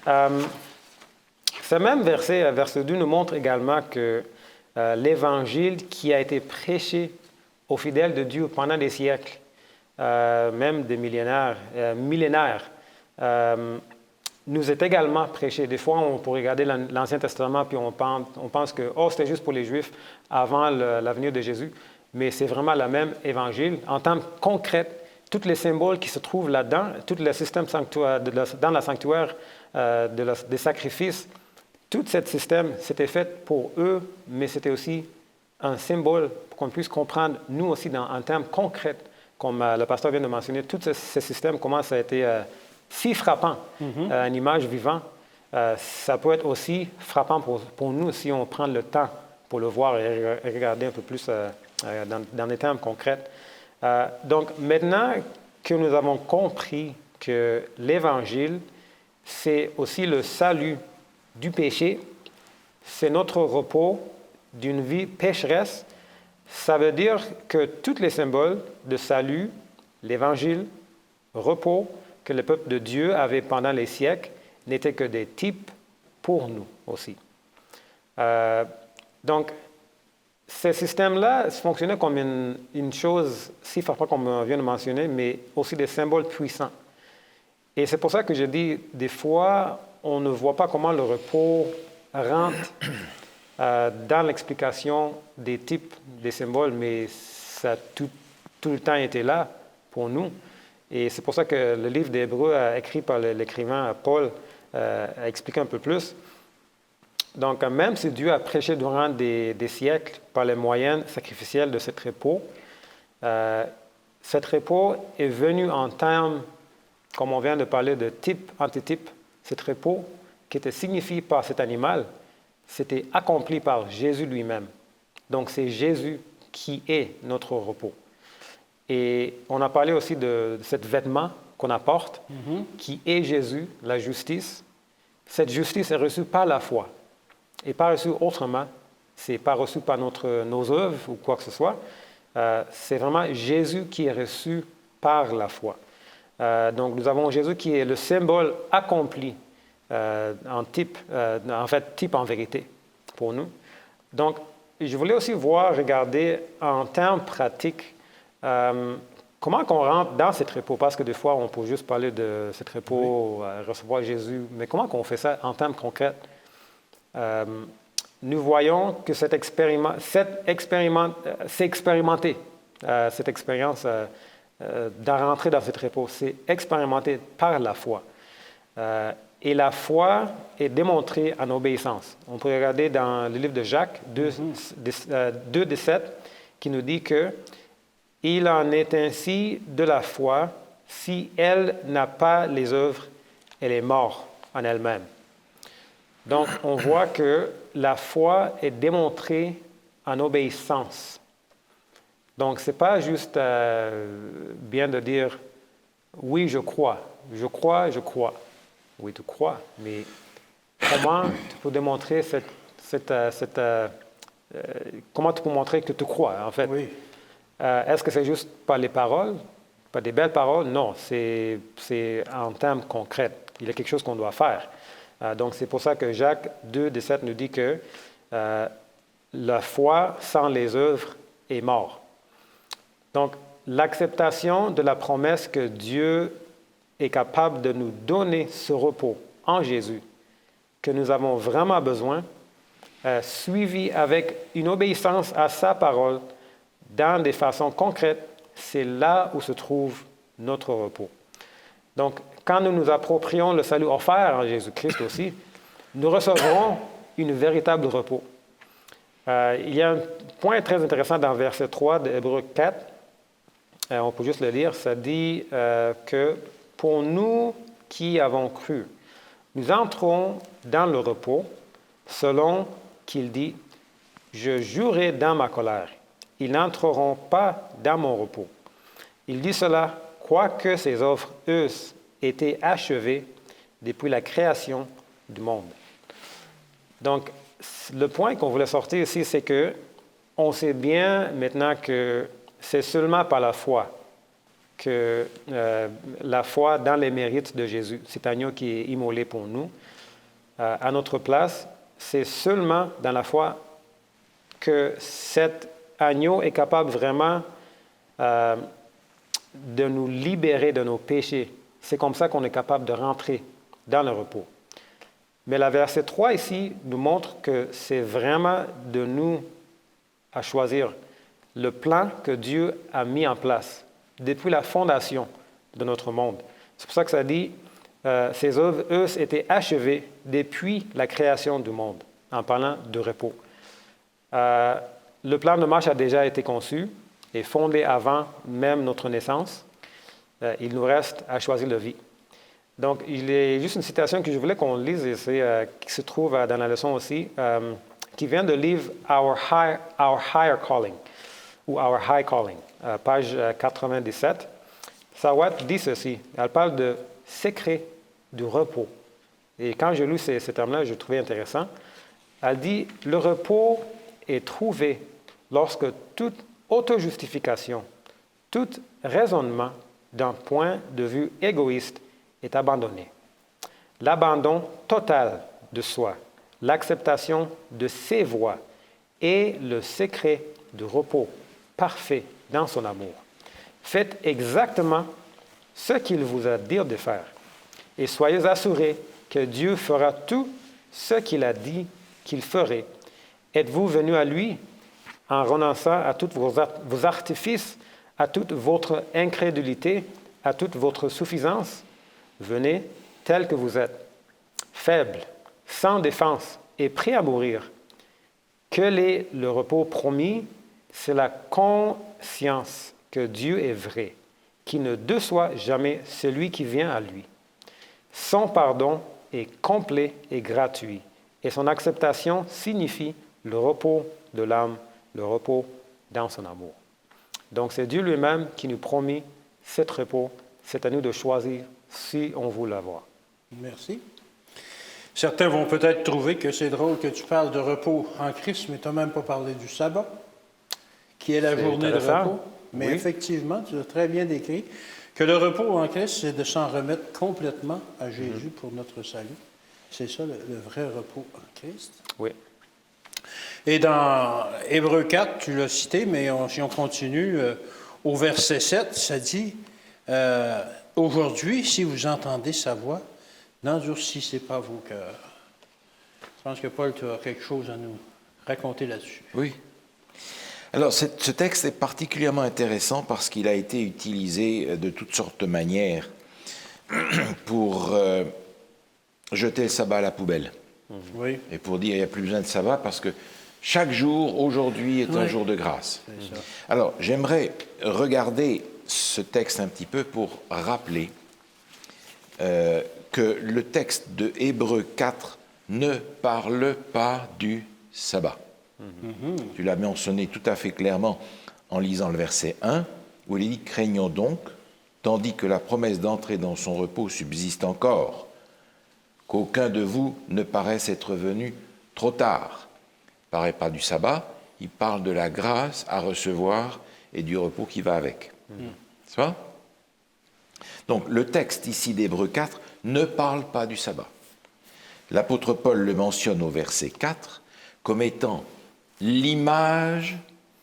Ce même verset, verset 2, nous montre également que l'Évangile qui a été prêché aux fidèles de Dieu pendant des siècles, même des millénaires, nous est également prêché. Des fois, on peut regarder l'Ancien Testament puis on pense que c'était juste pour les Juifs avant la venue de Jésus, mais c'est vraiment le même évangile. En termes concrets, tous les symboles qui se trouvent là-dedans, tout le système dans le sanctuaire des sacrifices, tout ce système, c'était fait pour eux, mais c'était aussi un symbole pour qu'on puisse comprendre, nous aussi, en termes concrets, comme le pasteur vient de mentionner, tout ce système, comment ça a été si frappant, une image vivante. Ça peut être aussi frappant pour nous si on prend le temps pour le voir et regarder un peu plus dans des termes concrets. Donc, maintenant que nous avons compris que l'Évangile, c'est aussi le salut du péché, c'est notre repos d'une vie pécheresse, ça veut dire que tous les symboles de salut, l'Évangile, repos, que le peuple de Dieu avait pendant les siècles, n'étaient que des types pour nous aussi. Donc, ce système-là fonctionnait comme une chose si frappante comme on vient de mentionner, mais aussi des symboles puissants. Et c'est pour ça que je dis, des fois, on ne voit pas comment le repos rentre dans l'explication des types des symboles, mais ça a tout le temps été là pour nous. Et c'est pour ça que le livre d'Hébreux, écrit par l'écrivain Paul, explique un peu plus. Donc, même si Dieu a prêché durant des siècles par les moyens sacrificiels de cet repos est venu en termes, comme on vient de parler de type, antitype. Cet repos qui était signifié par cet animal, c'était accompli par Jésus lui-même. Donc, c'est Jésus qui est notre repos. Et on a parlé aussi de ce vêtement qu'on apporte, qui est Jésus, la justice. Cette justice est reçue par la foi. Et pas reçue autrement. Ce n'est pas reçu par nos œuvres ou quoi que ce soit. C'est vraiment Jésus qui est reçu par la foi. Donc, nous avons Jésus qui est le symbole accompli type en vérité pour nous. Donc, je voulais aussi regarder en termes pratiques comment on rentre dans ce repos, parce que des fois, on peut juste parler de ce repos, recevoir Jésus, mais comment on fait ça en termes concrets? Nous voyons que c'est expérimenté, cette expérience de rentrer dans ce repos, c'est expérimenté par la foi. Et la foi est démontrée en obéissance. On peut regarder dans le livre de Jacques 2:17 qui nous dit que il en est ainsi de la foi, si elle n'a pas les œuvres, elle est morte en elle-même. Donc, on voit que la foi est démontrée en obéissance. Donc, ce n'est pas juste bien de dire « oui, je crois ». Je crois. Oui, tu crois, mais comment tu peux démontrer comment tu peux montrer que tu crois, en fait? Oui. Est-ce que c'est juste par les paroles, par des belles paroles? Non, c'est en termes concrets. Il y a quelque chose qu'on doit faire. Donc, c'est pour ça que Jacques 2, 17 nous dit que la foi sans les œuvres est mort. Donc, l'acceptation de la promesse que Dieu est capable de nous donner ce repos en Jésus, que nous avons vraiment besoin, suivi avec une obéissance à sa parole dans des façons concrètes, c'est là où se trouve notre repos. Donc, quand nous nous approprions le salut offert en Jésus-Christ aussi, nous recevrons une véritable repos. Il y a un point très intéressant dans verset 3 de Hébreux 4. On peut juste le lire. Ça dit que pour nous qui avons cru, nous entrons dans le repos selon qu'il dit « Je jurai dans ma colère, ils n'entreront pas dans mon repos. » Il dit cela, quoique ses œuvres eussent été achevées depuis la création du monde. Donc, le point qu'on voulait sortir ici, c'est que on sait bien maintenant que c'est seulement par la foi que la foi dans les mérites de Jésus, cet agneau qui est immolé pour nous, à notre place, c'est seulement dans la foi que cet agneau est capable vraiment de nous libérer de nos péchés. C'est comme ça qu'on est capable de rentrer dans le repos. Mais la verset 3 ici nous montre que c'est vraiment de nous à choisir le plan que Dieu a mis en place depuis la fondation de notre monde. C'est pour ça que ça dit ces œuvres, eux, étaient achevées depuis la création du monde, en parlant de repos. Le plan de marche a déjà été conçu et fondé avant même notre naissance. Il nous reste à choisir la vie. Donc, il y a juste une citation que je voulais qu'on lise, qui se trouve dans la leçon aussi, qui vient du livre Our Higher Calling, ou Our High Calling, page 97. Sawat dit ceci, elle parle de secret du repos. Et quand j'ai lu ces termes-là, je trouvais intéressant. Elle dit, le repos est trouvé lorsque toute auto-justification, tout raisonnement d'un point de vue égoïste est abandonné. L'abandon total de soi, l'acceptation de ses voies et le secret du repos parfait dans son amour. Faites exactement ce qu'il vous a dit de faire et soyez assurés que Dieu fera tout ce qu'il a dit qu'il ferait. Êtes-vous venus à lui en renonçant à tous vos artifices, à toute votre incrédulité, à toute votre suffisance? Venez tel que vous êtes, faible, sans défense et prêt à mourir. Quel est le repos promis? C'est la conscience que Dieu est vrai, qui ne déçoit jamais celui qui vient à lui. Son pardon est complet et gratuit, et son acceptation signifie le repos de l'âme, le repos dans son amour. Donc, c'est Dieu lui-même qui nous promet cet repos. C'est à nous de choisir si on veut l'avoir. Merci. Certains vont peut-être trouver que c'est drôle que tu parles de repos en Christ, mais tu n'as même pas parlé du sabbat, qui est la journée de repos. Mais oui, effectivement, tu as très bien décrit que le repos en Christ, c'est de s'en remettre complètement à Jésus pour notre salut. C'est ça, le vrai repos en Christ. Oui. Et dans Hébreux 4, tu l'as cité, mais si on continue, au verset 7, ça dit « Aujourd'hui, si vous entendez sa voix, n'endurcissez pas vos cœurs. » Je pense que Paul, tu as quelque chose à nous raconter là-dessus. Oui. Alors, ce texte est particulièrement intéressant parce qu'il a été utilisé de toutes sortes de manières pour jeter le sabbat à la poubelle. Oui. Et pour dire qu'il n'y a plus besoin de sabbat parce que chaque jour, aujourd'hui, est un jour de grâce. Alors, j'aimerais regarder ce texte un petit peu pour rappeler que le texte de Hébreux 4 ne parle pas du sabbat. Tu l'as mentionné tout à fait clairement en lisant le verset 1, où il est dit « Craignons donc, tandis que la promesse d'entrer dans son repos subsiste encore, qu'aucun de vous ne paraisse être venu trop tard. » Il ne paraît pas du sabbat, il parle de la grâce à recevoir et du repos qui va avec. C'est ça? Donc, le texte ici d'Hébreux 4 ne parle pas du sabbat. L'apôtre Paul le mentionne au verset 4 comme étant l'image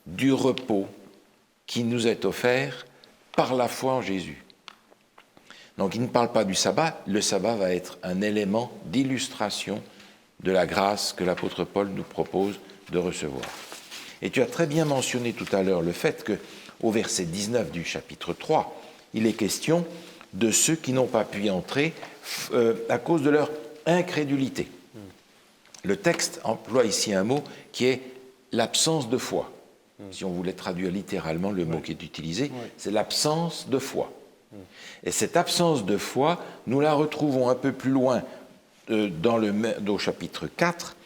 du repos qui nous est offert par la foi en Jésus. Donc il ne parle pas du sabbat, le sabbat va être un élément d'illustration de la grâce que l'apôtre Paul nous propose de recevoir. Et tu as très bien mentionné tout à l'heure le fait qu'au verset 19 du chapitre 3, il est question de ceux qui n'ont pas pu y entrer à cause de leur incrédulité. Le texte emploie ici un mot qui est l'absence de foi. Si on voulait traduire littéralement le mot qui est utilisé, c'est l'absence de foi. Et cette absence de foi, nous la retrouvons un peu plus loin au chapitre 4,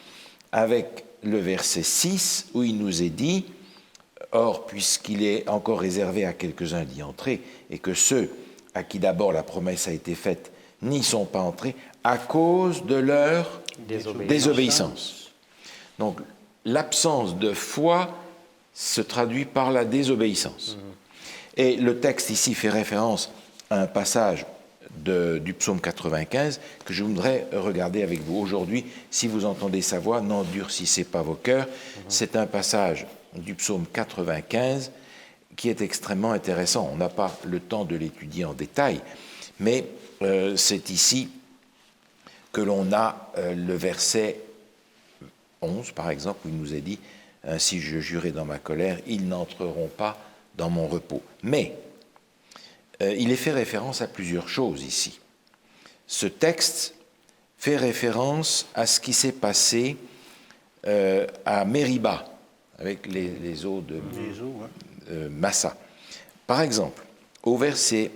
avec le verset 6, où il nous est dit « Or, puisqu'il est encore réservé à quelques-uns d'y entrer, et que ceux à qui d'abord la promesse a été faite n'y sont pas entrés, à cause de leur désobéissance. » Donc, l'absence de foi se traduit par la désobéissance. Et le texte ici fait référence à un passage du psaume 95 que je voudrais regarder avec vous. Aujourd'hui, si vous entendez sa voix, n'endurcissez pas vos cœurs. C'est un passage du psaume 95 qui est extrêmement intéressant. On n'a pas le temps de l'étudier en détail, mais c'est ici que l'on a le verset 11, par exemple, où il nous est dit « Ainsi je jurai dans ma colère, ils n'entreront pas dans mon repos. » Mais il est fait référence à plusieurs choses ici. Ce texte fait référence à ce qui s'est passé à Mériba, avec les eaux de Massa. Par exemple, au verset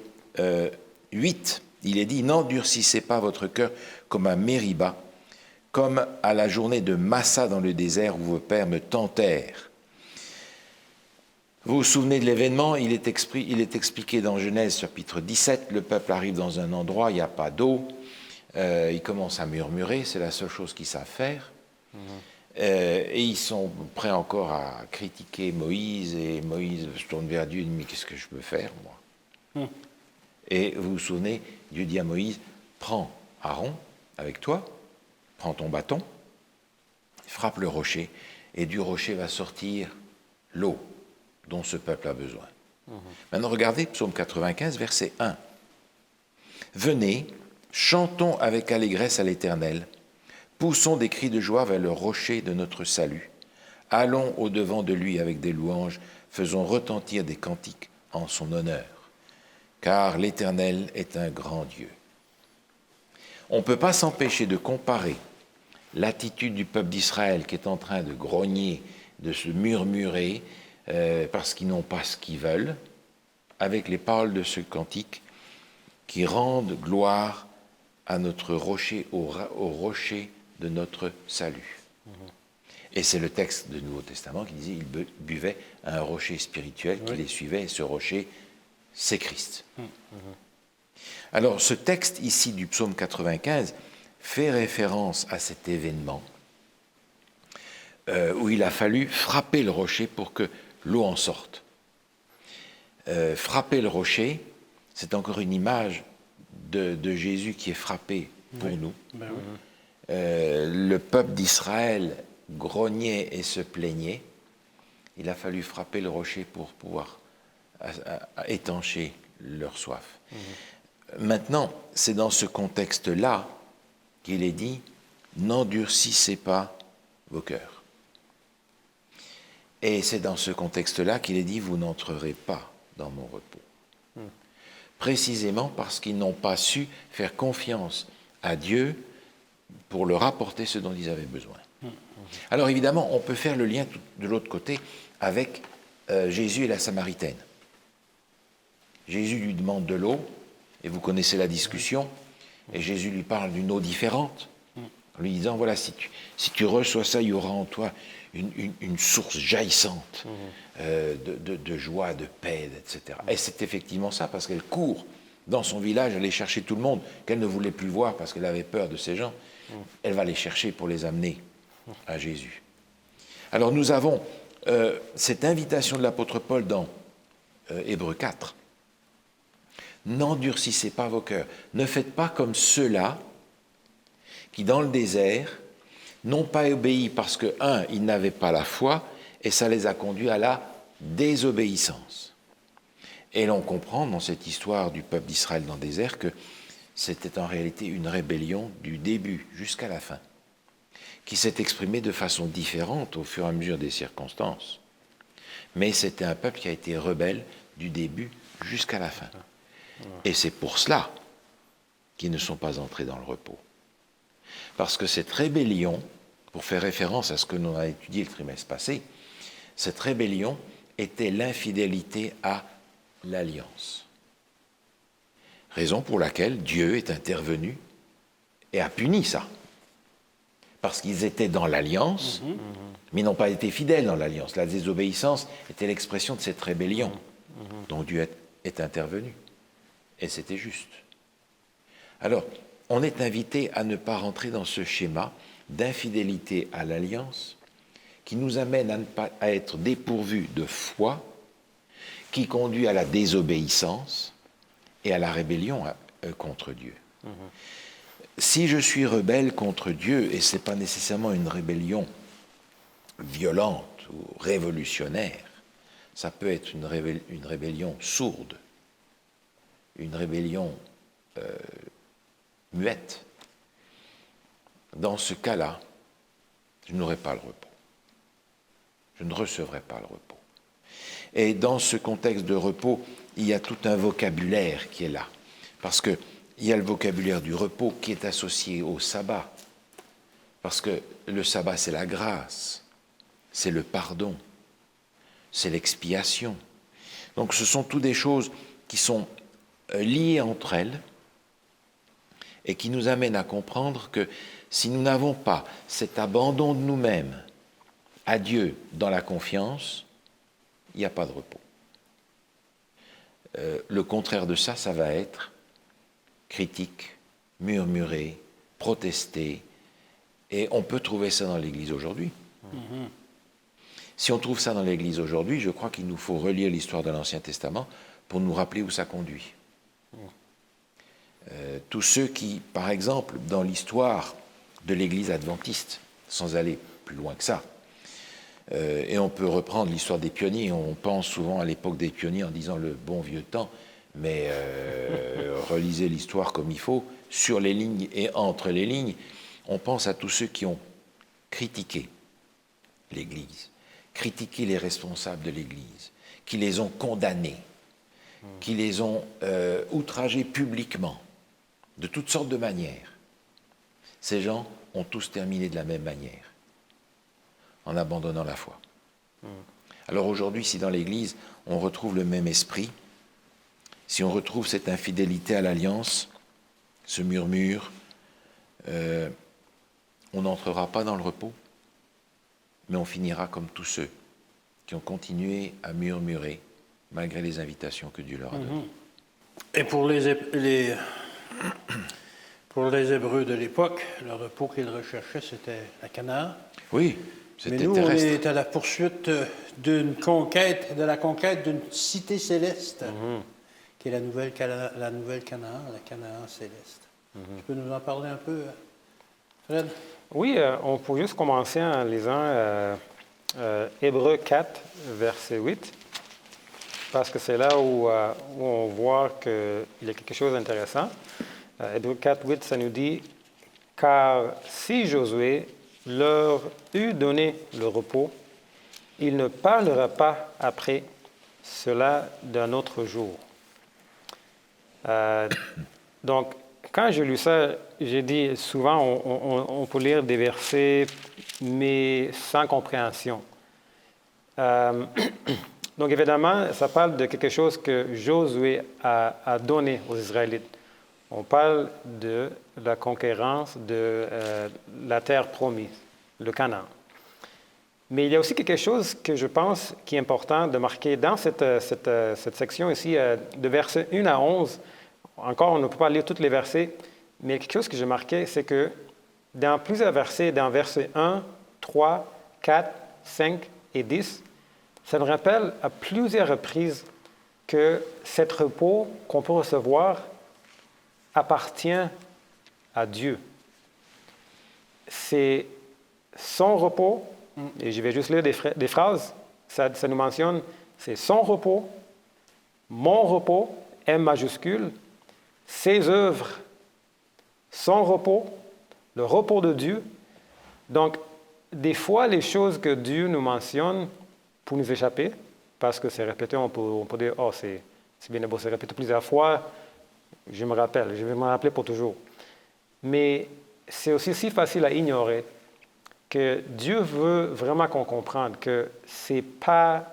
8, il est dit « N'endurcissez pas votre cœur comme à Mériba, comme à la journée de Massa dans le désert où vos pères me tentèrent. » Vous vous souvenez de l'événement, il est expliqué dans Genèse chapitre 17, le peuple arrive dans un endroit, il n'y a pas d'eau, ils commencent à murmurer, c'est la seule chose qu'ils savent faire, et ils sont prêts encore à critiquer Moïse, et Moïse se tourne vers Dieu et dit « Mais qu'est-ce que je peux faire, moi ?» Et vous vous souvenez, Dieu dit à Moïse « Prends Aaron avec toi, prends ton bâton, frappe le rocher, et du rocher va sortir l'eau dont ce peuple a besoin. » Maintenant, regardez psaume 95, verset 1. « Venez, chantons avec allégresse à l'Éternel, poussons des cris de joie vers le rocher de notre salut. Allons au-devant de lui avec des louanges, faisons retentir des cantiques en son honneur. Car l'Éternel est un grand Dieu. » On ne peut pas s'empêcher de comparer l'attitude du peuple d'Israël qui est en train de grogner, de se murmurer, parce qu'ils n'ont pas ce qu'ils veulent, avec les paroles de ce cantique qui rendent gloire à notre rocher, au rocher de notre salut. Et c'est le texte du Nouveau Testament qui disait qu'ils buvaient à un rocher spirituel qui les suivait, et ce rocher, c'est Christ. Alors ce texte ici du psaume 95 fait référence à cet événement où il a fallu frapper le rocher pour que l'eau en sorte. Frapper le rocher, c'est encore une image de Jésus qui est frappé pour nous. Le peuple d'Israël grognait et se plaignait. Il a fallu frapper le rocher pour pouvoir étancher leur soif. Maintenant, c'est dans ce contexte-là qu'il est dit « N'endurcissez pas vos cœurs ». Et c'est dans ce contexte-là qu'il est dit « Vous n'entrerez pas dans mon repos ». Précisément parce qu'ils n'ont pas su faire confiance à Dieu pour leur apporter ce dont ils avaient besoin. Alors évidemment, on peut faire le lien de l'autre côté avec Jésus et la Samaritaine. Jésus lui demande de l'eau, et vous connaissez la discussion, et Jésus lui parle d'une eau différente, en lui disant, voilà, si tu reçois ça, il y aura en toi une source jaillissante de joie, de paix, etc. Et c'est effectivement ça, parce qu'elle court dans son village, aller chercher tout le monde qu'elle ne voulait plus voir parce qu'elle avait peur de ces gens. Elle va les chercher pour les amener à Jésus. Alors nous avons cette invitation de l'apôtre Paul dans Hébreux 4. N'endurcissez pas vos cœurs. Ne faites pas comme ceux-là qui, dans le désert, n'ont pas obéi parce que, un, ils n'avaient pas la foi, et ça les a conduits à la désobéissance. Et l'on comprend dans cette histoire du peuple d'Israël dans le désert que c'était en réalité une rébellion du début jusqu'à la fin, qui s'est exprimée de façon différente au fur et à mesure des circonstances. Mais c'était un peuple qui a été rebelle du début jusqu'à la fin. Et c'est pour cela qu'ils ne sont pas entrés dans le repos. Parce que cette rébellion, pour faire référence à ce que l'on a étudié le trimestre passé, cette rébellion était l'infidélité à l'alliance. Raison pour laquelle Dieu est intervenu et a puni ça. Parce qu'ils étaient dans l'alliance, mais n'ont pas été fidèles dans l'alliance. La désobéissance était l'expression de cette rébellion. Donc Dieu est intervenu. Et c'était juste. Alors, on est invité à ne pas rentrer dans ce schéma d'infidélité à l'alliance qui nous amène à ne pas à être dépourvus de foi, qui conduit à la désobéissance et à la rébellion contre Dieu. Si je suis rebelle contre Dieu, et ce n'est pas nécessairement une rébellion violente ou révolutionnaire, ça peut être une rébellion sourde, une rébellion muette. Dans ce cas-là, je n'aurai pas le repos. Je ne recevrai pas le repos. Et dans ce contexte de repos, il y a tout un vocabulaire qui est là. Parce qu'il y a le vocabulaire du repos qui est associé au sabbat. Parce que le sabbat, c'est la grâce, c'est le pardon, c'est l'expiation. Donc ce sont toutes des choses qui sont liées entre elles et qui nous amènent à comprendre que si nous n'avons pas cet abandon de nous-mêmes à Dieu dans la confiance, il n'y a pas de repos. Le contraire de ça, ça va être critique, murmurer, protester, et on peut trouver ça dans l'Église aujourd'hui. Si on trouve ça dans l'Église aujourd'hui, je crois qu'il nous faut relire l'histoire de l'Ancien Testament pour nous rappeler où ça conduit. Tous ceux qui, par exemple, dans l'histoire de l'Église adventiste, sans aller plus loin que ça, et on peut reprendre l'histoire des pionniers, on pense souvent à l'époque des pionniers en disant le bon vieux temps, mais relisez l'histoire comme il faut, sur les lignes et entre les lignes, on pense à tous ceux qui ont critiqué l'Église, critiqué les responsables de l'Église, qui les ont condamnés, qui les ont outragés publiquement, de toutes sortes de manières. Ces gens ont tous terminé de la même manière, en abandonnant la foi. Alors aujourd'hui, si dans l'Église, on retrouve le même esprit, si on retrouve cette infidélité à l'alliance, ce murmure, on n'entrera pas dans le repos, mais on finira comme tous ceux qui ont continué à murmurer malgré les invitations que Dieu leur a données. Et pour les Hébreux de l'époque, le repos qu'ils recherchaient, c'était la Canaan. Oui, Mais c'était nous, terrestre. on est à la poursuite d'une conquête, de la conquête d'une cité céleste, qui est la nouvelle Canaan, la Canaan céleste. Tu peux nous en parler un peu, Fred? Oui, on peut juste commencer en lisant Hébreux 4, verset 8, parce que c'est là où on voit qu'il y a quelque chose d'intéressant. Hébreux 4, 8, ça nous dit « Car si Josué leur eût donné le repos, il ne parlera pas après cela d'un autre jour. » Donc, quand j'ai lu ça, j'ai dit souvent on peut lire des versets, mais sans compréhension. Donc, évidemment, ça parle de quelque chose que Josué a donné aux Israélites. On parle de la conquérance de la terre promise, le Canaan. Mais il y a aussi quelque chose que je pense qui est important de marquer dans cette section ici, de versets 1 à 11. Encore, on ne peut pas lire tous les versets, mais quelque chose que j'ai marqué, c'est que dans plusieurs versets, dans versets 1, 3, 4, 5 et 10, ça nous rappelle à plusieurs reprises que cet repos qu'on peut recevoir appartient à Dieu. c'est son repos, et je vais juste lire des phrases, ça nous mentionne, c'est son repos, mon repos, M majuscule, ses œuvres, son repos, le repos de Dieu. Donc, des fois, les choses que Dieu nous mentionne pour nous échapper, parce que c'est répété, on peut dire, oh, c'est bien beau, c'est répété plusieurs fois, je me rappelle, je vais me rappeler pour toujours. Mais c'est aussi si facile à ignorer que Dieu veut vraiment qu'on comprenne que ce n'est pas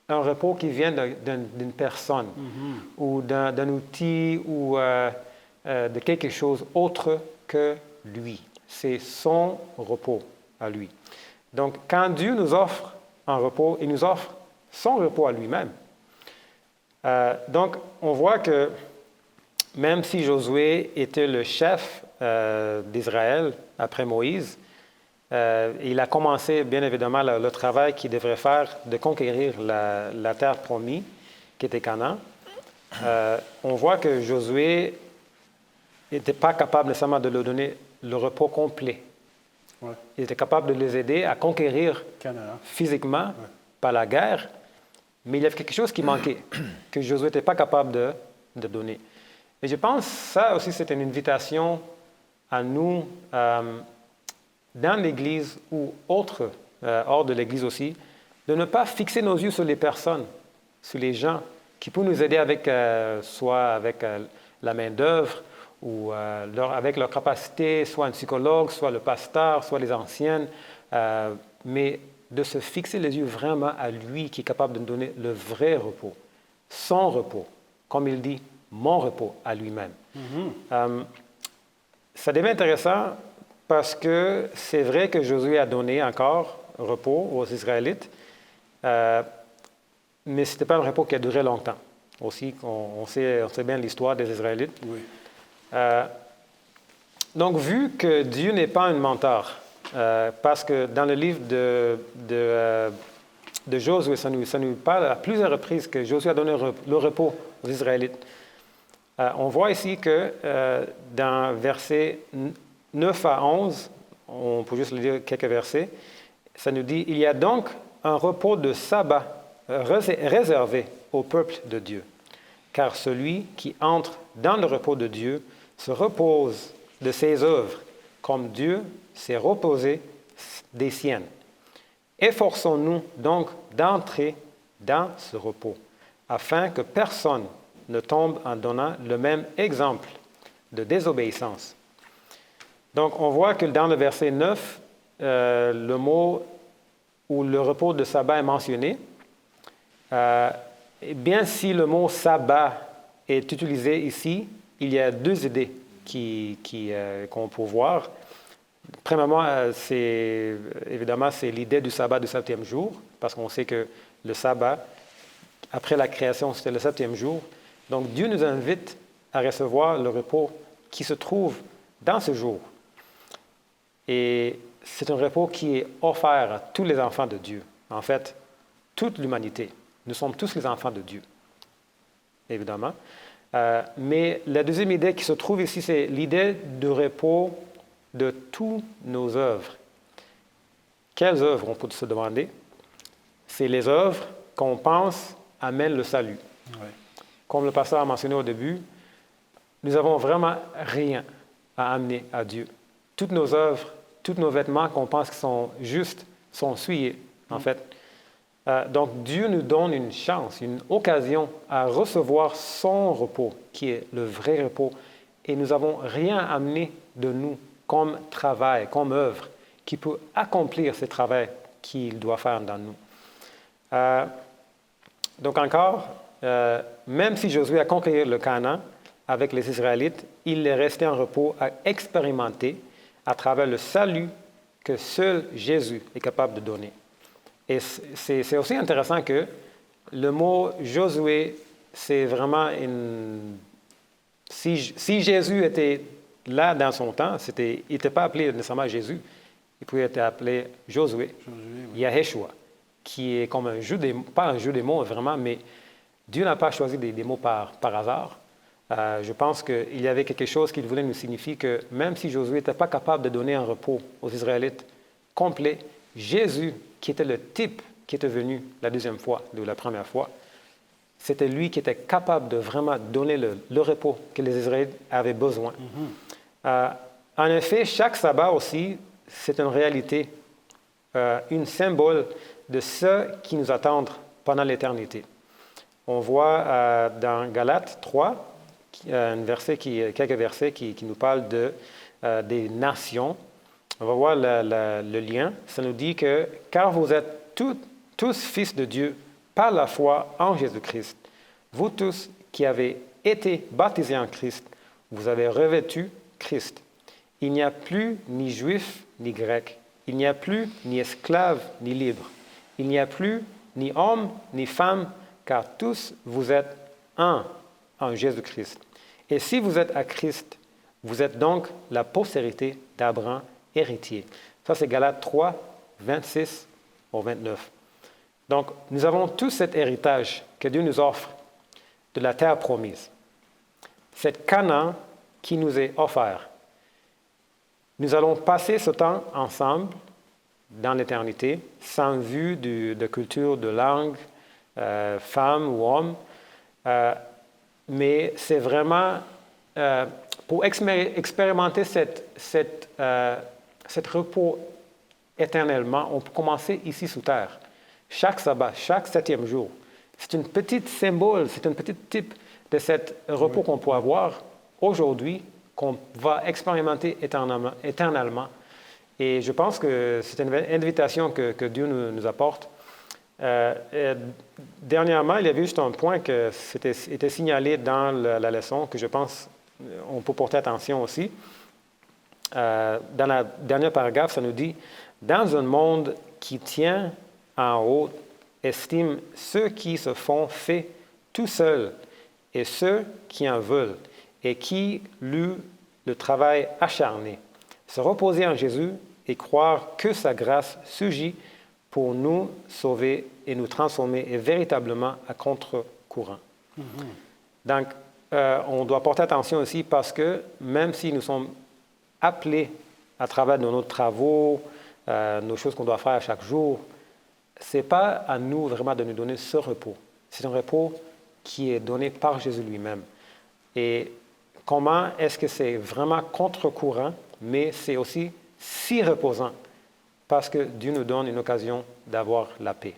un repos qui vient d'une personne ou d'un outil ou de quelque chose autre que lui. C'est son repos à lui. Donc, quand Dieu nous offre un repos, il nous offre son repos à lui-même. Donc, on voit que même si Josué était le chef d'Israël après Moïse, il a commencé, bien évidemment, le travail qu'il devrait faire de conquérir la terre promise, qui était Canaan. On voit que Josué n'était pas capable nécessairement de leur donner le repos complet. Ouais. Il était capable de les aider à conquérir Canaan. physiquement par la guerre, mais il y avait quelque chose qui manquait, que Josué n'était pas capable de donner. Et je pense que ça aussi, c'est une invitation à nous, dans l'Église ou hors de l'Église aussi, de ne pas fixer nos yeux sur les personnes, sur les gens qui peuvent nous aider avec, soit avec la main-d'œuvre ou avec leur capacité, soit un psychologue, soit le pasteur, soit les anciennes, mais de se fixer les yeux vraiment à lui qui est capable de nous donner le vrai repos, son repos, comme il dit, mon repos à lui-même. Ça devient intéressant parce que c'est vrai que Josué a donné encore repos aux Israélites, mais ce n'était pas un repos qui a duré longtemps. Aussi, on sait bien l'histoire des Israélites. Oui. Donc, vu que Dieu n'est pas un menteur, parce que dans le livre de Josué, ça nous parle à plusieurs reprises que Josué a donné le repos aux Israélites. On voit ici que dans versets 9 à 11, on peut juste lire quelques versets, ça nous dit « Il y a donc un repos de sabbat réservé au peuple de Dieu, car celui qui entre dans le repos de Dieu se repose de ses œuvres, comme Dieu s'est reposé des siennes. Efforçons-nous donc d'entrer dans ce repos, afin que personne ne tombe en donnant le même exemple de désobéissance. » Donc, on voit que dans le verset 9, le mot ou le repos de sabbat est mentionné. Bien si le mot sabbat est utilisé ici, il y a deux idées qu'on peut voir. Premièrement, évidemment, c'est l'idée du sabbat du septième jour, parce qu'on sait que le sabbat, après la création, c'était le septième jour. Donc, Dieu nous invite à recevoir le repos qui se trouve dans ce jour. Et c'est un repos qui est offert à tous les enfants de Dieu. En fait, toute l'humanité. Nous sommes tous les enfants de Dieu, évidemment. Mais la deuxième idée qui se trouve ici, c'est l'idée du repos de toutes nos œuvres. Quelles œuvres, on peut se demander? C'est les œuvres qu'on pense amènent le salut. Oui. Comme le pasteur a mentionné au début, nous n'avons vraiment rien à amener à Dieu. Toutes nos œuvres, tous nos vêtements qu'on pense qu'ils sont justes, sont souillés, en fait. Donc, Dieu nous donne une chance, une occasion à recevoir son repos, qui est le vrai repos. Et nous n'avons rien à amener de nous comme travail, comme œuvre, qui peut accomplir ce travail qu'il doit faire dans nous. Donc encore, même si Josué a conquis le Canaan avec les Israélites, il est resté en repos à expérimenter à travers le salut que seul Jésus est capable de donner. Et c'est aussi intéressant que le mot Josué, c'est vraiment une... Si Jésus était là dans son temps, il n'était pas appelé nécessairement Jésus, il pouvait être appelé Josué, oui. Yaheshua, qui est comme un jeu des mots, pas un jeu des mots vraiment, mais Dieu n'a pas choisi des mots par hasard. Je pense qu'il y avait quelque chose qui voulait nous signifier que même si Josué n'était pas capable de donner un repos aux Israélites complet, Jésus, qui était le type qui était venu la deuxième fois, ou la première fois, c'était lui qui était capable de vraiment donner le repos que les Israélites avaient besoin. En effet, chaque sabbat aussi, c'est une réalité, un symbole de ce qui nous attend pendant l'éternité. On voit dans Galates 3, quelques versets qui nous parlent des nations. On va voir le lien. Ça nous dit que « Car vous êtes tous fils de Dieu par la foi en Jésus-Christ. Vous tous qui avez été baptisés en Christ, vous avez revêtu Christ. Il n'y a plus ni juif ni grec. Il n'y a plus ni esclave ni libre. Il n'y a plus ni homme ni femme, car tous vous êtes un en Jésus-Christ. Et si vous êtes à Christ, vous êtes donc la postérité d'Abraham, héritier. » Ça, c'est Galates 3, 26 au 29. Donc, nous avons tous cet héritage que Dieu nous offre de la terre promise. Cette Canaan qui nous est offert. Nous allons passer ce temps ensemble dans l'éternité, sans vue de culture, de langue, femme ou homme. Mais c'est vraiment pour expérimenter cet repos éternellement, on peut commencer ici sous terre. Chaque sabbat, chaque 7e jour. C'est une petite symbole, c'est un petit type de ce repos qu'on peut avoir aujourd'hui, qu'on va expérimenter éternellement. Et je pense que c'est une invitation que Dieu nous apporte. Dernièrement, il y avait juste un point qui était signalé dans la leçon que je pense on peut porter attention aussi. Dans la dernière paragraphe, ça nous dit « Dans un monde qui tient en haut, estime ceux qui se font faits tout seuls et ceux qui en veulent et qui louent le travail acharné. Se reposer en Jésus et croire que sa grâce surgit pour nous sauver et nous transformer est véritablement à contre-courant. » Donc, on doit porter attention aussi parce que même si nous sommes appelés à travers de nos travaux, nos choses qu'on doit faire chaque jour, ce n'est pas à nous vraiment de nous donner ce repos. C'est un repos qui est donné par Jésus lui-même. Et comment est-ce que c'est vraiment contre-courant, mais c'est aussi si reposant parce que Dieu nous donne une occasion d'avoir la paix.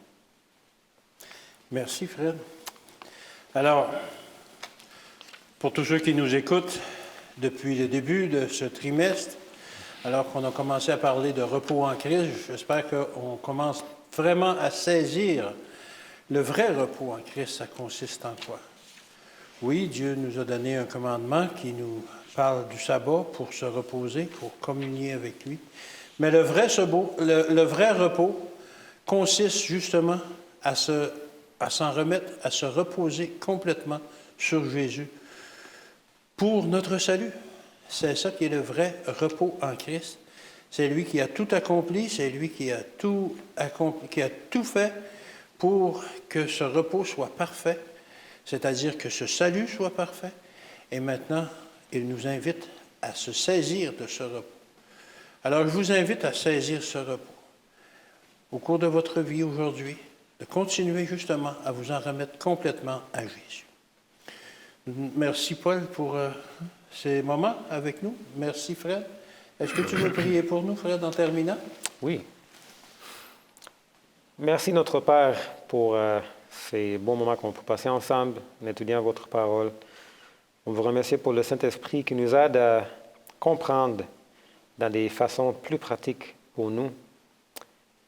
Merci, Fred. Alors, pour tous ceux qui nous écoutent depuis le début de ce trimestre, alors qu'on a commencé à parler de repos en Christ, j'espère qu'on commence vraiment à saisir le vrai repos en Christ. Ça consiste en quoi? Oui, Dieu nous a donné un commandement qui nous parle du sabbat pour se reposer, pour communier avec lui. Mais le vrai repos consiste justement à s'en remettre, à se reposer complètement sur Jésus pour notre salut. C'est ça qui est le vrai repos en Christ. C'est lui qui a tout accompli, c'est lui qui a tout fait pour que ce repos soit parfait, c'est-à-dire que ce salut soit parfait. Et maintenant, il nous invite à se saisir de ce repos. Alors, je vous invite à saisir ce repos au cours de votre vie aujourd'hui, de continuer justement à vous en remettre complètement à Jésus. Merci, Paul, pour ces moments avec nous. Merci, Fred. Est-ce que tu veux prier pour nous, Fred, en terminant? Oui. Merci, notre Père, pour ces bons moments qu'on peut passer ensemble en étudiant votre parole. On vous remercie pour le Saint-Esprit qui nous aide à comprendre dans des façons plus pratiques pour nous.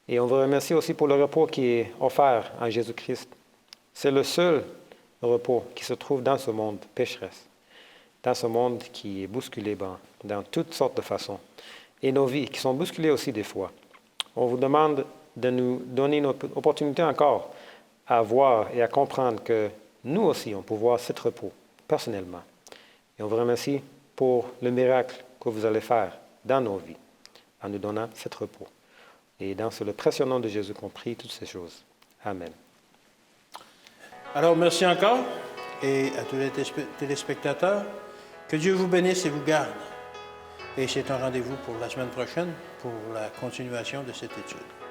Et on vous remercie aussi pour le repos qui est offert en Jésus-Christ. C'est le seul repos qui se trouve dans ce monde pécheresse, dans ce monde qui est bousculé dans toutes sortes de façons, et nos vies qui sont bousculées aussi des fois. On vous demande de nous donner une opportunité encore à voir et à comprendre que nous aussi, on peut voir ce repos personnellement. Et on vous remercie pour le miracle que vous allez faire dans nos vies, en nous donnant ce repos. Et dans le précieux nom de Jésus qu'on prie toutes ces choses. Amen. Alors, merci encore. et à tous les téléspectateurs. Que Dieu vous bénisse et vous garde. Et c'est un rendez-vous pour la semaine prochaine pour la continuation de cette étude.